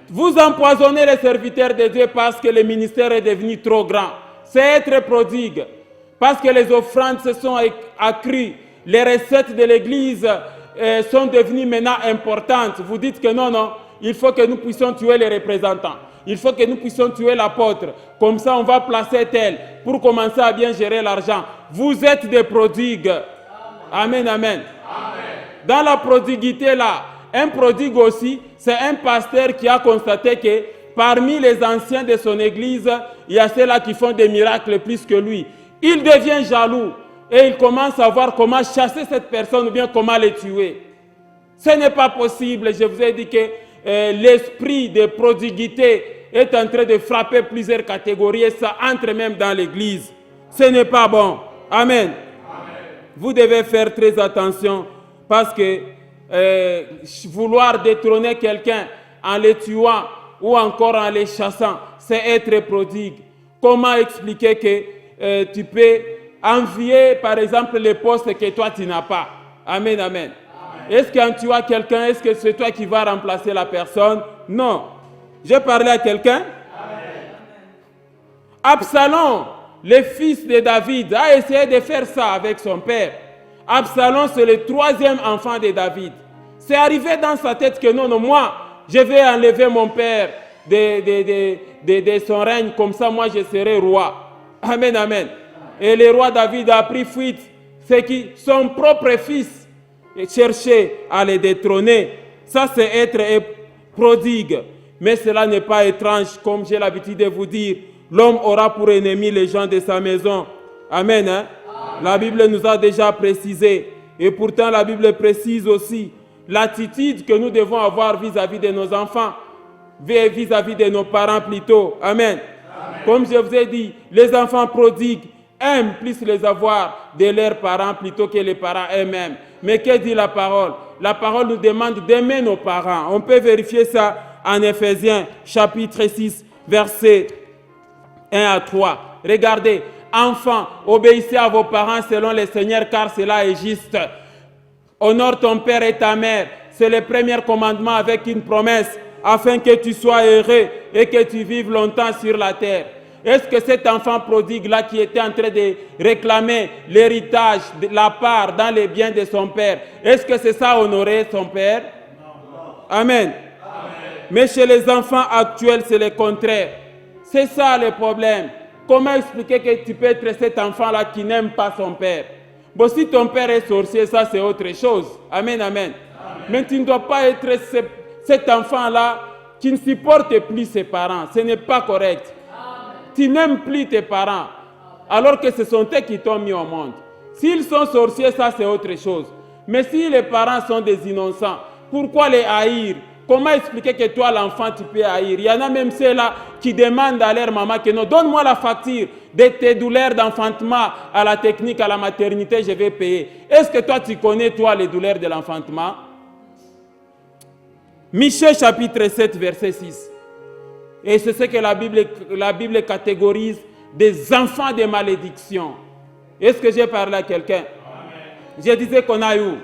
Vous empoisonnez les serviteurs de Dieu parce que le ministère est devenu trop grand. C'est être prodigue. Parce que les offrandes se sont accrues. Les recettes de l'Église sont devenues maintenant importantes. Vous dites que non, il faut que nous puissions tuer les représentants. Il faut que nous puissions tuer l'apôtre. Comme ça, on va placer tel pour commencer à bien gérer l'argent. Vous êtes des prodigues. Amen, amen. Dans la prodiguité là, un prodigue aussi, c'est un pasteur qui a constaté que parmi les anciens de son église, il y a ceux-là qui font des miracles plus que lui. Il devient jaloux et il commence à voir comment chasser cette personne ou bien comment les tuer. Ce n'est pas possible. Je vous ai dit que l'esprit de prodiguité est en train de frapper plusieurs catégories et ça entre même dans l'église. Ce n'est pas bon. Amen. Vous devez faire très attention parce que vouloir détrôner quelqu'un en le tuant ou encore en le chassant, c'est être prodigue. Comment expliquer que tu peux envier par exemple les postes que toi tu n'as pas? Amen, amen. Est-ce qu'en tuant quelqu'un, est-ce que c'est toi qui vas remplacer la personne? Non. J'ai parlé à quelqu'un? Absalom, le fils de David, a essayé de faire ça avec son père. Absalom, c'est le troisième enfant de David. C'est arrivé dans sa tête que non, moi, je vais enlever mon père de son règne, comme ça, moi, je serai roi. Amen, amen. Et le roi David a pris fuite. C'est que son propre fils cherchait à le détrôner. Ça, c'est être prodigue. Mais cela n'est pas étrange, comme j'ai l'habitude de vous dire. L'homme aura pour ennemi les gens de sa maison. Amen. Hein? La Bible nous a déjà précisé. Et pourtant, la Bible précise aussi l'attitude que nous devons avoir vis-à-vis de nos enfants, vis-à-vis de nos parents plutôt. Amen. Comme je vous ai dit, les enfants prodigues aiment plus les avoir de leurs parents plutôt que les parents eux-mêmes. Mais que dit la parole? La parole nous demande d'aimer nos parents. On peut vérifier ça en Éphésiens chapitre 6, versets 1 à 3. Regardez, enfants, obéissez à vos parents selon le Seigneur, car cela est juste. Honore ton père et ta mère. C'est le premier commandement avec une promesse, afin que tu sois heureux et que tu vives longtemps sur la terre. Est-ce que cet enfant prodigue-là qui était en train de réclamer l'héritage, la part dans les biens de son père, est-ce que c'est ça honorer son père? Non. Amen. Mais chez les enfants actuels, c'est le contraire. C'est ça le problème. Comment expliquer que tu peux être cet enfant-là qui n'aime pas son père? Bon, si ton père est sorcier, ça c'est autre chose. Amen, amen. Mais tu ne dois pas être cet enfant-là qui ne supporte plus ses parents. Ce n'est pas correct. Tu n'aimes plus tes parents, alors que ce sont eux qui t'ont mis au monde. S'ils sont sorciers, ça c'est autre chose. Mais si les parents sont des innocents, pourquoi les haïr? Comment expliquer que toi, l'enfant, tu peux haïr? Il y en a même ceux-là qui demandent à leur maman que non, donne-moi la facture de tes douleurs d'enfantement à la technique, à la maternité, je vais payer. Est-ce que toi, tu connais, toi, les douleurs de l'enfantement? Michée chapitre 7, verset 6. Et c'est ce que la Bible catégorise des enfants de malédiction. Est-ce que j'ai parlé à quelqu'un? Je disais qu'on a eu.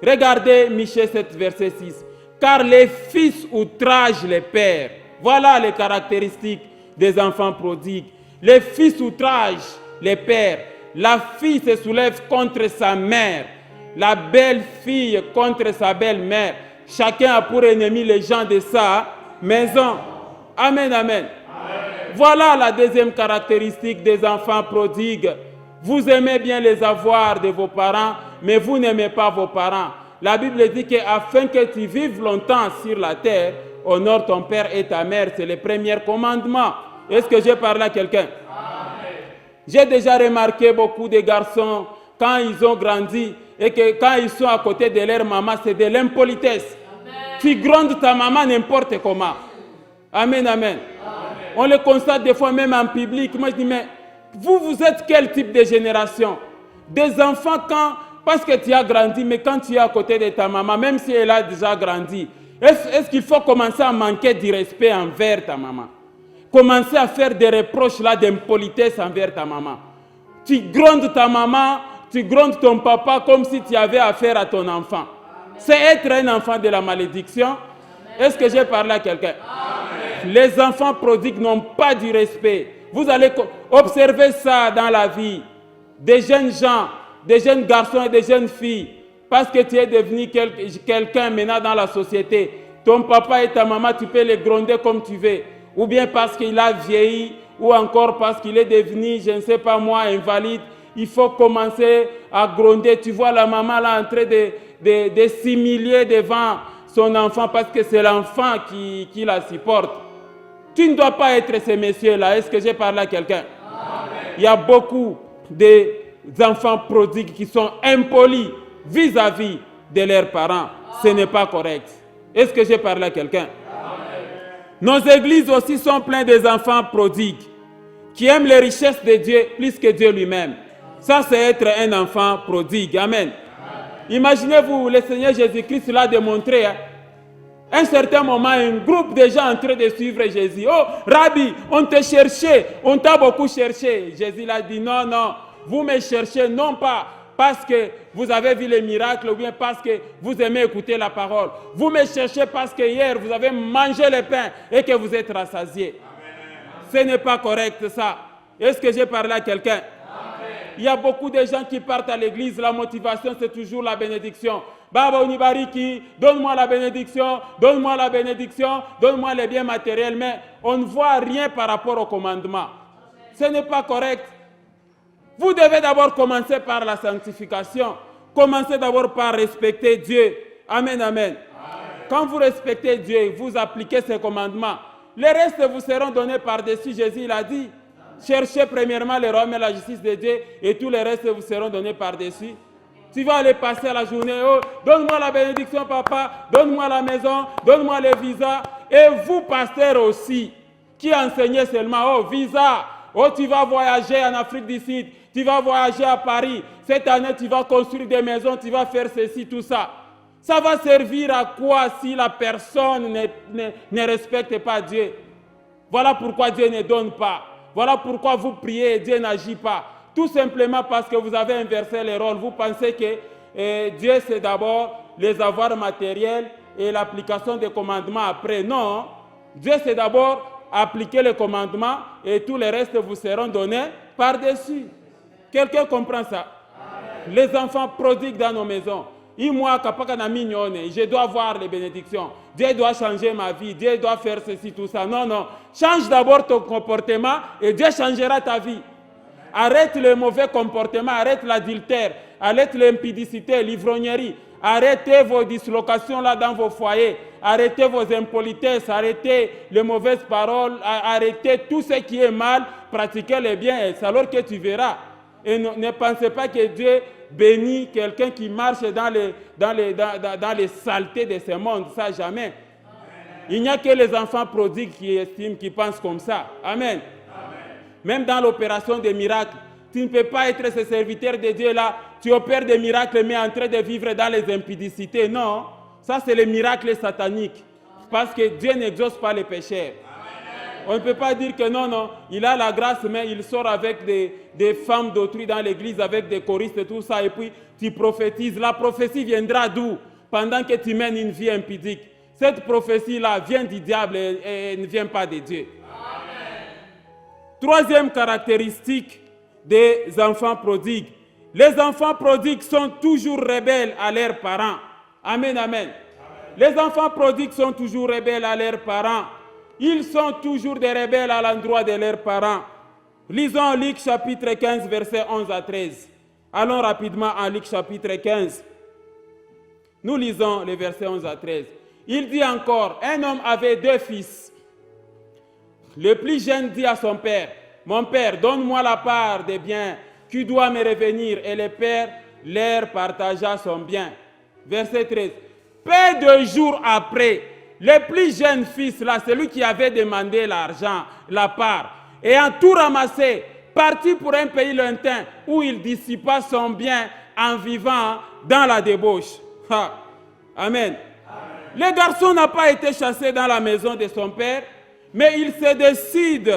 Regardez Michée 7, verset 6. Car les fils outragent les pères. Voilà les caractéristiques des enfants prodigues. Les fils outragent les pères. La fille se soulève contre sa mère. La belle-fille contre sa belle-mère. Chacun a pour ennemi les gens de sa maison. Amen, amen. Voilà la deuxième caractéristique des enfants prodigues. Vous aimez bien les avoirs de vos parents, mais vous n'aimez pas vos parents. La Bible dit qu'afin que tu vives longtemps sur la terre, honore ton père et ta mère. C'est le premier commandement. Est-ce que j'ai parlé à quelqu'un? J'ai déjà remarqué beaucoup de garçons, quand ils ont grandi, et que quand ils sont à côté de leur maman, c'est de l'impolitesse. Tu grondes ta maman n'importe comment. Amen, amen. On le constate des fois même en public. Moi je dis, mais vous êtes quel type de génération? Des enfants parce que tu as grandi, mais quand tu es à côté de ta maman, même si elle a déjà grandi, est-ce qu'il faut commencer à manquer du respect envers ta maman? Commencer à faire des reproches là d'impolitesse envers ta maman. Tu grondes ta maman, tu grondes ton papa comme si tu avais affaire à ton enfant. C'est être un enfant de la malédiction. Est-ce que j'ai parlé à quelqu'un? Les enfants prodigues n'ont pas du respect. Vous allez observer ça dans la vie. Des jeunes gens, des jeunes garçons et des jeunes filles, parce que tu es devenu quelqu'un maintenant dans la société. Ton papa et ta maman, tu peux les gronder comme tu veux. Ou bien parce qu'il a vieilli, ou encore parce qu'il est devenu, je ne sais pas moi, invalide. Il faut commencer à gronder. Tu vois la maman là en train de s'humilier devant son enfant parce que c'est l'enfant qui la supporte. Tu ne dois pas être ces messieurs-là. Est-ce que j'ai parlé à quelqu'un? Il y a beaucoup d'enfants prodigues qui sont impolis vis-à-vis de leurs parents. Ce n'est pas correct. Est-ce que j'ai parlé à quelqu'un? Nos églises aussi sont pleines des enfants prodigues qui aiment les richesses de Dieu plus que Dieu lui-même. Ça, c'est être un enfant prodigue. Amen. Imaginez-vous, le Seigneur Jésus-Christ l'a démontré. À un certain moment, un groupe de gens en train de suivre Jésus. Oh, Rabbi, on te cherchait, on t'a beaucoup cherché. Jésus l'a dit, non, non, vous me cherchez non pas parce que vous avez vu les miracles ou bien parce que vous aimez écouter la parole. Vous me cherchez parce que hier, vous avez mangé le pain et que vous êtes rassasiés. Ce n'est pas correct ça. Est-ce que j'ai parlé à quelqu'un? Il y a beaucoup de gens qui partent à l'église, la motivation c'est toujours la bénédiction. Baba Unibariki, donne-moi la bénédiction, donne-moi la bénédiction, donne-moi les biens matériels, mais on ne voit rien par rapport au commandement. Ce n'est pas correct. Vous devez d'abord commencer par la sanctification. Commencez d'abord par respecter Dieu. Amen, amen. Quand vous respectez Dieu, vous appliquez ses commandements. Les restes vous seront donnés par-dessus. Jésus l'a dit. Cherchez premièrement le royaume et la justice de Dieu et tous les restes vous seront donnés par-dessus. Tu vas aller passer la journée, oh, donne-moi la bénédiction papa, donne-moi la maison, donne-moi les visas. Et vous, pasteurs aussi, qui enseignez seulement, oh, visa, oh, tu vas voyager en Afrique du Sud, tu vas voyager à Paris, cette année tu vas construire des maisons, tu vas faire ceci, tout ça. Ça va servir à quoi si la personne ne respecte pas Dieu? Voilà pourquoi Dieu ne donne pas. Voilà pourquoi vous priez et Dieu n'agit pas. Tout simplement parce que vous avez inversé les rôles. Vous pensez que Dieu c'est d'abord les avoirs matériels et l'application des commandements après. Non, Dieu c'est d'abord appliquer les commandements et tous les restes vous seront donnés par-dessus. Quelqu'un comprend ça? Amen. Les enfants prodiguent dans nos maisons. Je dois voir les bénédictions. Dieu doit changer ma vie. Dieu doit faire ceci, tout ça. Non, non. Change d'abord ton comportement et Dieu changera ta vie. Arrête le mauvais comportement, arrête l'adultère, arrête l'impudicité, l'ivrognerie. Arrêtez vos dislocations là dans vos foyers. Arrêtez vos impolitesses, arrêtez les mauvaises paroles, arrêtez tout ce qui est mal, pratiquez les biens. C'est alors que tu verras. Et ne pensez pas que Dieu bénit quelqu'un qui marche dans les saletés de ce monde. Ça, jamais. Amen. Il n'y a que les enfants prodigues qui estiment, qui pensent comme ça. Amen. Amen. Même dans l'opération des miracles, tu ne peux pas être ce serviteur de Dieu là. Tu opères des miracles, mais en train de vivre dans les impudicités. Non, ça c'est les miracles sataniques. Parce que Dieu n'exauce pas les pécheurs. On ne peut pas dire que non, non, il a la grâce, mais il sort avec des femmes d'autrui dans l'église, avec des choristes et tout ça, et puis tu prophétises. La prophétie viendra d'où? Pendant que tu mènes une vie impudique. Cette prophétie-là vient du diable et ne vient pas de Dieu. Amen. Troisième caractéristique des enfants prodigues. Les enfants prodigues sont toujours rebelles à leurs parents. Amen, amen. Les enfants prodigues sont toujours rebelles à leurs parents. Ils sont toujours des rebelles à l'endroit de leurs parents. Lisons Luc chapitre 15, versets 11 à 13. Allons rapidement en Luc chapitre 15. Nous lisons les versets 11 à 13. Il dit encore, un homme avait 2 fils. Le plus jeune dit à son père, mon père, donne-moi la part des biens qui doit me revenir. Et le père leur partagea son bien. Verset 13. Peu de jours après, le plus jeune fils, là, celui qui avait demandé l'argent, la part, ayant tout ramassé, partit pour un pays lointain où il dissipa son bien en vivant dans la débauche. Ha. Amen. Le garçon n'a pas été chassé dans la maison de son père, mais il se décide,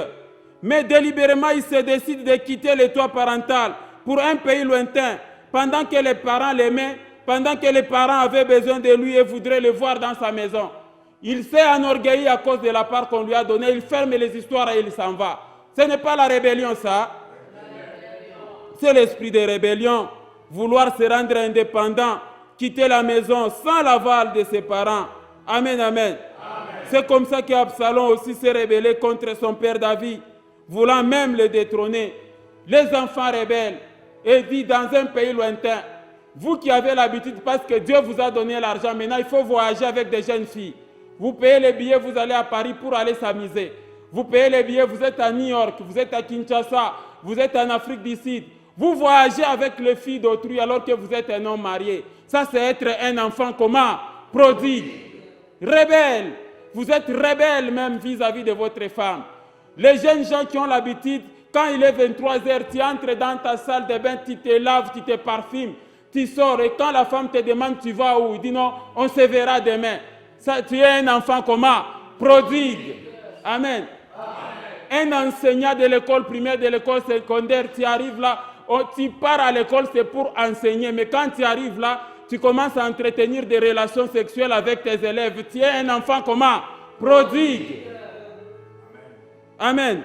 délibérément, il se décide de quitter le toit parental pour un pays lointain, pendant que les parents l'aimaient, pendant que les parents avaient besoin de lui et voudraient le voir dans sa maison. Il s'est enorgueilli à cause de la part qu'on lui a donnée, il ferme les histoires et il s'en va. Ce n'est pas la rébellion, ça. C'est l'esprit de rébellion, vouloir se rendre indépendant, quitter la maison sans l'aval de ses parents. Amen, amen. C'est comme ça qu'Absalom aussi s'est rébellé contre son père David, voulant même le détrôner. Les enfants rebelles, et dit dans un pays lointain, vous qui avez l'habitude, parce que Dieu vous a donné l'argent, maintenant il faut voyager avec des jeunes filles. Vous payez les billets, vous allez à Paris pour aller s'amuser. Vous payez les billets, vous êtes à New York, vous êtes à Kinshasa, vous êtes en Afrique du Sud. Vous voyagez avec les filles d'autrui alors que vous êtes un homme marié. Ça, c'est être un enfant comment? Prodigue. Rebelle. Vous êtes rebelle même vis-à-vis de votre femme. Les jeunes gens qui ont l'habitude, quand il est 23h, tu entres dans ta salle de bain, tu te laves, tu te parfumes, tu sors. Et quand la femme te demande tu vas où, il dit non, on se verra demain. Ça, tu es un enfant comment? Prodigue. Amen. Un enseignant de l'école primaire, de l'école secondaire, tu arrives là, tu pars à l'école, c'est pour enseigner. Mais quand tu arrives là, tu commences à entretenir des relations sexuelles avec tes élèves. Tu es un enfant comment? Prodigue. Amen.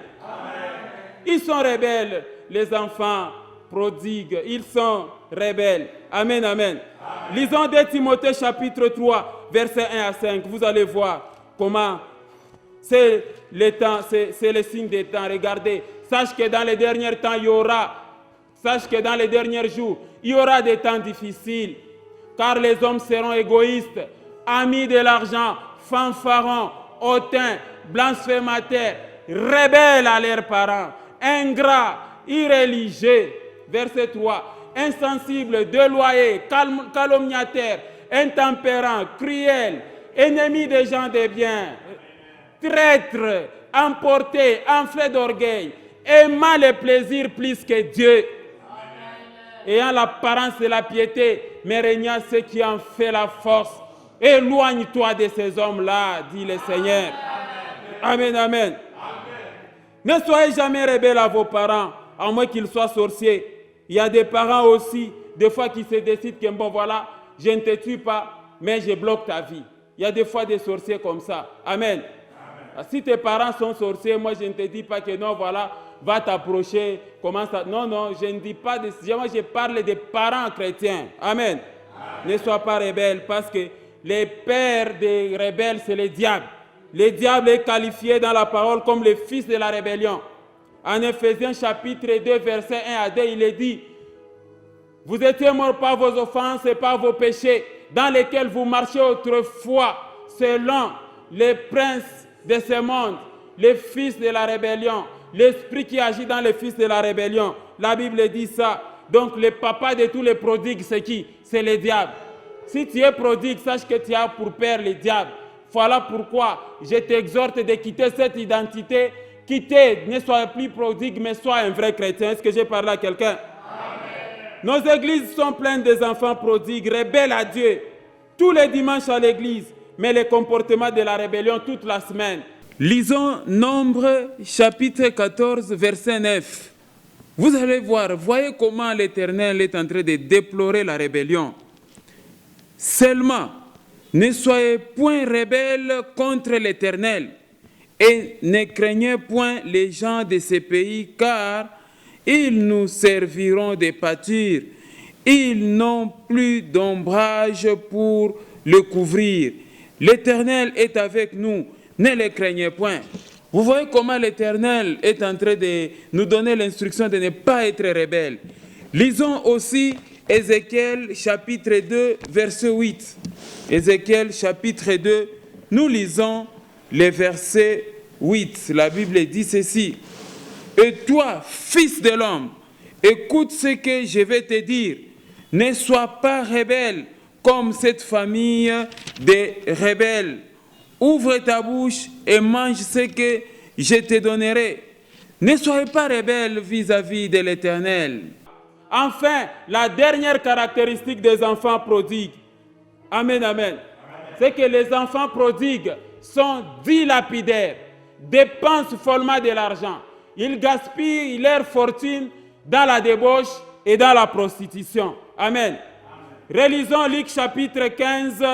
Ils sont rebelles, les enfants prodigues. Ils sont rebelles. Amen, amen. Lisons 2 Timothée chapitre 3, versets 1 à 5. Vous allez voir comment c'est le temps, c'est le signe des temps. Regardez, sache que dans les derniers temps, sache que dans les derniers jours, il y aura des temps difficiles. Car les hommes seront égoïstes, amis de l'argent, fanfarons, hautains, blasphémateurs, rebelles à leurs parents, ingrats, irréligieux. Verset 3. Insensibles, déloyaux, calomniateurs, intempérants, cruels, ennemis des gens de bien, traîtres, emportés, enflés d'orgueil, aimant les plaisirs plus que Dieu, ayant l'apparence de la piété, mais régnant ce qui en fait la force. Éloigne-toi de ces hommes-là, dit le Seigneur. Amen, amen. Ne soyez jamais rebelles à vos parents, à moins qu'ils soient sorciers. Il y a des parents aussi, des fois qui se décident que bon voilà, je ne te tue pas, mais je bloque ta vie. Il y a des fois des sorciers comme ça. Amen. Si tes parents sont sorciers, moi je ne te dis pas que non, voilà, va t'approcher, commence à... Non, non, je ne dis pas de... Moi je parle des parents chrétiens. Amen. Ne sois pas rebelle, parce que les pères des rebelles, c'est le diable. Le diable est qualifié dans la parole comme le fils de la rébellion. En Éphésiens chapitre 2, verset 1 à 2, il est dit, vous étiez morts par vos offenses et par vos péchés, dans lesquels vous marchiez autrefois, selon les princes de ce monde, les fils de la rébellion, l'esprit qui agit dans les fils de la rébellion. La Bible dit ça. Donc le papa de tous les prodigues, c'est qui? C'est le diable. Si tu es prodigue, sache que tu as pour père le diable. Voilà pourquoi je t'exhorte de quitter cette identité. Quitter, ne sois plus prodigue, mais sois un vrai chrétien. Est-ce que j'ai parlé à quelqu'un? Nos églises sont pleines des enfants prodigues, rebelles à Dieu. Tous les dimanches à l'église, mais les comportements de la rébellion toute la semaine. Lisons Nombre chapitre 14, verset 9. Vous allez voir, voyez comment l'Éternel est en train de déplorer la rébellion. Seulement, ne soyez point rebelles contre l'Éternel et ne craignez point les gens de ces pays, car ils nous serviront de pâture. Ils n'ont plus d'ombrage pour le couvrir. L'Éternel est avec nous, ne les craignez point. Vous voyez comment l'Éternel est en train de nous donner l'instruction de ne pas être rebelle. Lisons aussi Ézéchiel chapitre 2, verset 8. Ézéchiel chapitre 2, nous lisons le verset 8. La Bible dit ceci. Et toi, fils de l'homme, écoute ce que je vais te dire. Ne sois pas rebelle comme cette famille de rebelles. Ouvre ta bouche et mange ce que je te donnerai. Ne soyez pas rebelle vis-à-vis de l'Éternel. Enfin, la dernière caractéristique des enfants prodigues. Amen, amen. C'est que les enfants prodigues sont dilapidaires, dépensent follement de l'argent. Ils gaspillent leur fortune dans la débauche et dans la prostitution. Amen. Relisons Luc chapitre 15,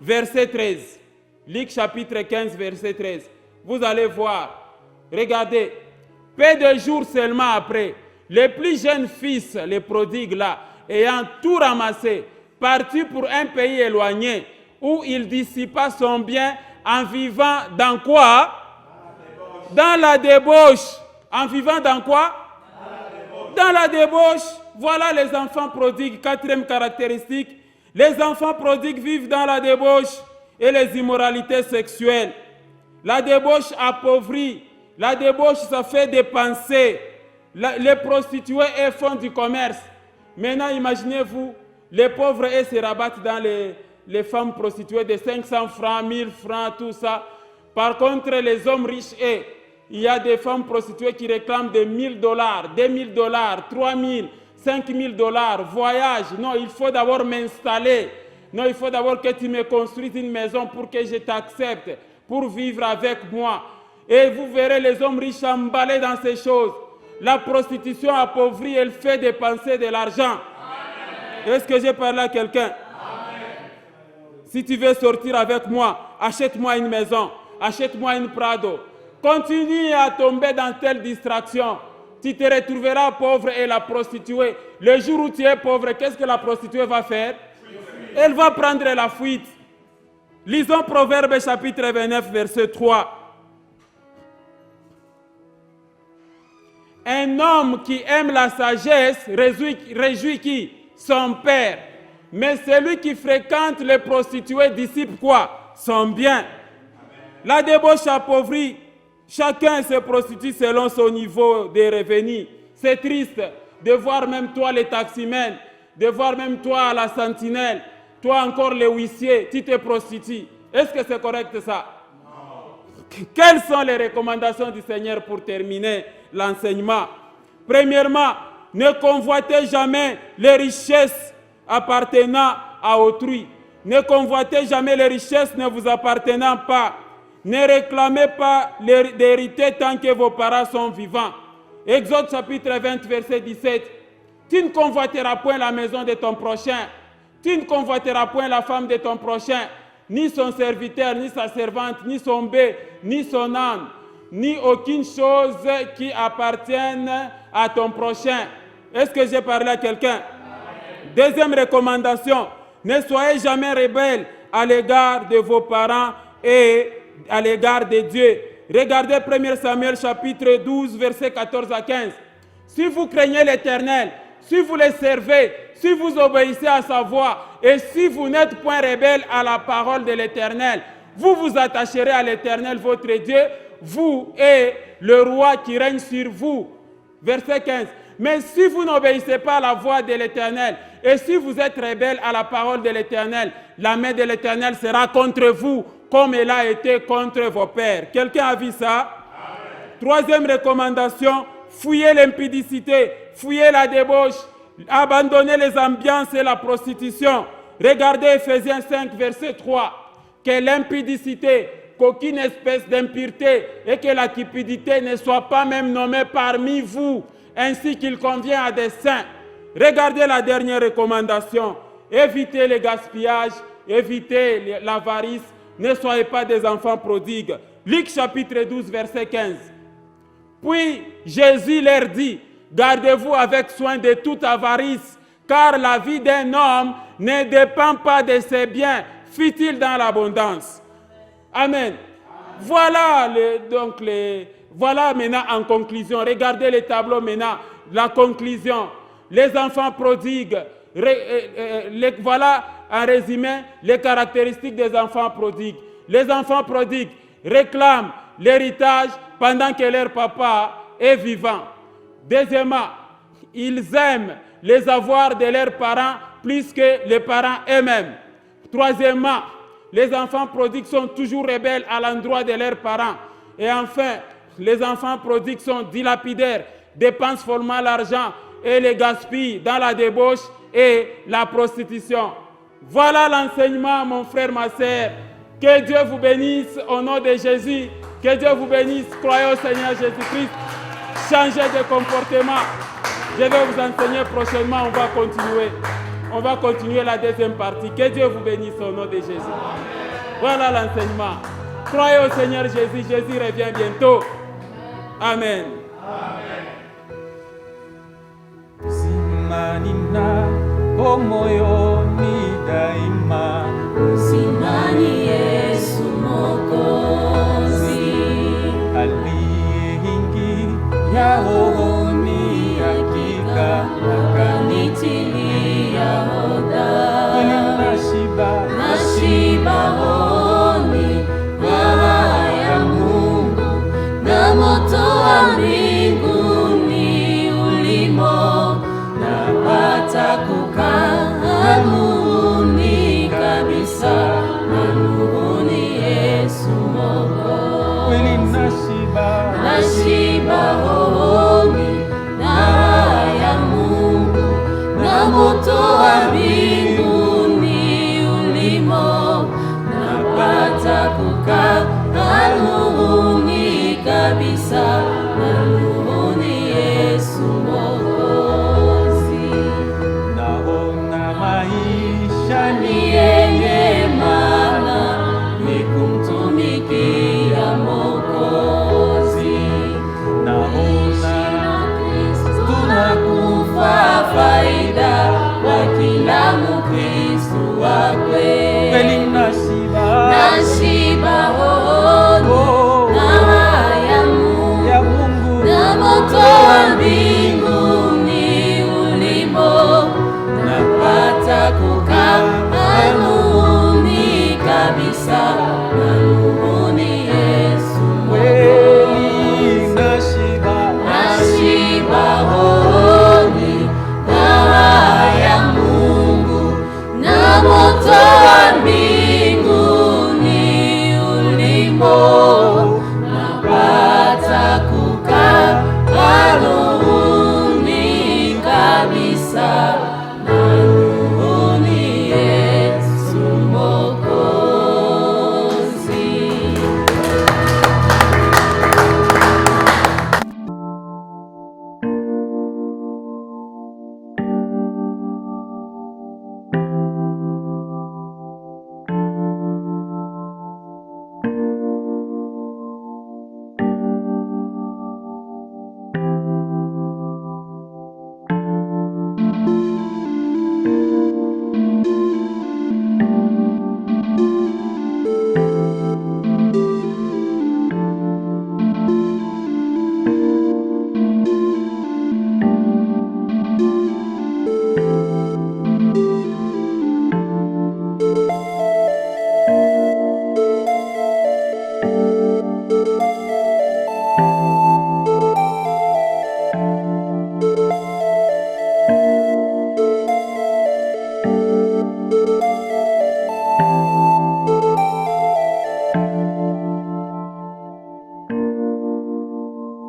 verset 13. Luc chapitre 15, verset 13. Vous allez voir. Regardez. Peu de jours seulement après, les plus jeunes fils, les prodigues là, ayant tout ramassé, partit pour un pays éloigné où il dissipa son bien en vivant dans quoi? Dans la débauche. En vivant dans quoi? Dans la débauche. Voilà les enfants prodigues. Quatrième caractéristique. Les enfants prodigues vivent dans la débauche et les immoralités sexuelles. La débauche appauvrit. La débauche, ça fait dépenser. Les prostituées, elles font du commerce. Maintenant, imaginez-vous, les pauvres, elles se rabattent dans les femmes prostituées de 500 francs, 1000 francs, tout ça. Par contre, les hommes riches, il y a des femmes prostituées qui réclament de $1000, $2000, $3000, $5000, voyage. Non, il faut d'abord m'installer. Non, il faut d'abord que tu me construises une maison pour que je t'accepte, pour vivre avec moi. Et vous verrez les hommes riches emballés dans ces choses. La prostitution appauvrie, elle fait dépenser de l'argent. Est-ce que j'ai parlé à quelqu'un? Si tu veux sortir avec moi, achète-moi une maison, achète-moi une Prado. Continue à tomber dans telle distraction. Tu te retrouveras pauvre et la prostituée. Le jour où tu es pauvre, qu'est-ce que la prostituée va faire? Elle va prendre la fuite. Lisons Proverbes chapitre 29, verset 3. Un homme qui aime la sagesse réjouit qui? Son père. Mais celui qui fréquente les prostituées dissipe quoi? Son bien. La débauche appauvrit. Chacun se prostitue selon son niveau de revenus. C'est triste de voir même toi les taximens, de voir même toi la sentinelle, toi encore les huissiers, tu te prostitues. Est-ce que c'est correct ça? Non. Quelles sont les recommandations du Seigneur pour terminer l'enseignement? Premièrement, ne convoitez jamais les richesses appartenant à autrui. Ne convoitez jamais les richesses ne vous appartenant pas. Ne réclamez pas l'hérité tant que vos parents sont vivants. Exode chapitre 20, verset 17. Tu ne convoiteras point la maison de ton prochain. Tu ne convoiteras point la femme de ton prochain, ni son serviteur, ni sa servante, ni son bœuf, ni son âne, ni aucune chose qui appartienne à ton prochain. Est-ce que j'ai parlé à quelqu'un? Deuxième recommandation, ne soyez jamais rebelles à l'égard de vos parents et à l'égard de Dieu. Regardez 1 Samuel chapitre 12, versets 14 à 15. Si vous craignez l'Éternel, si vous le servez, si vous obéissez à sa voix, et si vous n'êtes point rebelle à la parole de l'Éternel, vous vous attacherez à l'Éternel votre Dieu, vous et le roi qui règne sur vous. Verset 15. Mais si vous n'obéissez pas à la voix de l'Éternel, et si vous êtes rebelle à la parole de l'Éternel, la main de l'Éternel sera contre vous, comme elle a été contre vos pères. Quelqu'un a vu ça? Amen. Troisième recommandation, fuyez l'impudicité, fuyez la débauche, abandonnez les ambiances et la prostitution. Regardez Ephésiens 5, verset 3. Que l'impudicité, qu'aucune espèce d'impureté et que la cupidité ne soit pas même nommée parmi vous, ainsi qu'il convient à des saints. Regardez la dernière recommandation. Évitez le gaspillage, évitez l'avarice, ne soyez pas des enfants prodigues. Luc chapitre 12, verset 15. Puis Jésus leur dit, gardez-vous avec soin de toute avarice, car la vie d'un homme ne dépend pas de ses biens, fût-il dans l'abondance. Amen. Voilà, voilà maintenant en conclusion. Regardez les tableaux maintenant. La conclusion. Les enfants prodigues. Voilà en résumé les caractéristiques des enfants prodigues. Les enfants prodigues réclament l'héritage pendant que leur papa et vivant. Deuxièmement, ils aiment les avoirs de leurs parents plus que les parents eux-mêmes. Troisièmement, les enfants prodigues sont toujours rebelles à l'endroit de leurs parents. Et enfin, les enfants prodigues sont dilapidaires, dépensent follement l'argent et les gaspillent dans la débauche et la prostitution. Voilà l'enseignement, mon frère, ma sœur. Que Dieu vous bénisse au nom de Jésus. Que Dieu vous bénisse. Croyez au Seigneur Jésus-Christ. Changez de comportement. Je vais vous enseigner prochainement. On va continuer. On va continuer la deuxième partie. Que Dieu vous bénisse au nom de Jésus. Amen. Voilà l'enseignement. Croyez au Seigneur Jésus. Jésus revient bientôt. Amen. Zimanina moyoni daima. Simani Yesu Mwokozi. Aliyeingia rohoni hakika akanitilia hodari. Nashiba rohoni raha ya Mungu na moto wa mbinguni ulimo, napata kukaa nuruni kabisa, na nuruni Yesu Mwokozi. Nashiba rohoni na raha ya Mungu na moto wa mbinguni ulimo, napata kukaa nuruni kabisa, na nuruni Yesu Mwokozi. naona maisha Ni yenye maana ni kumtumikia Mungu.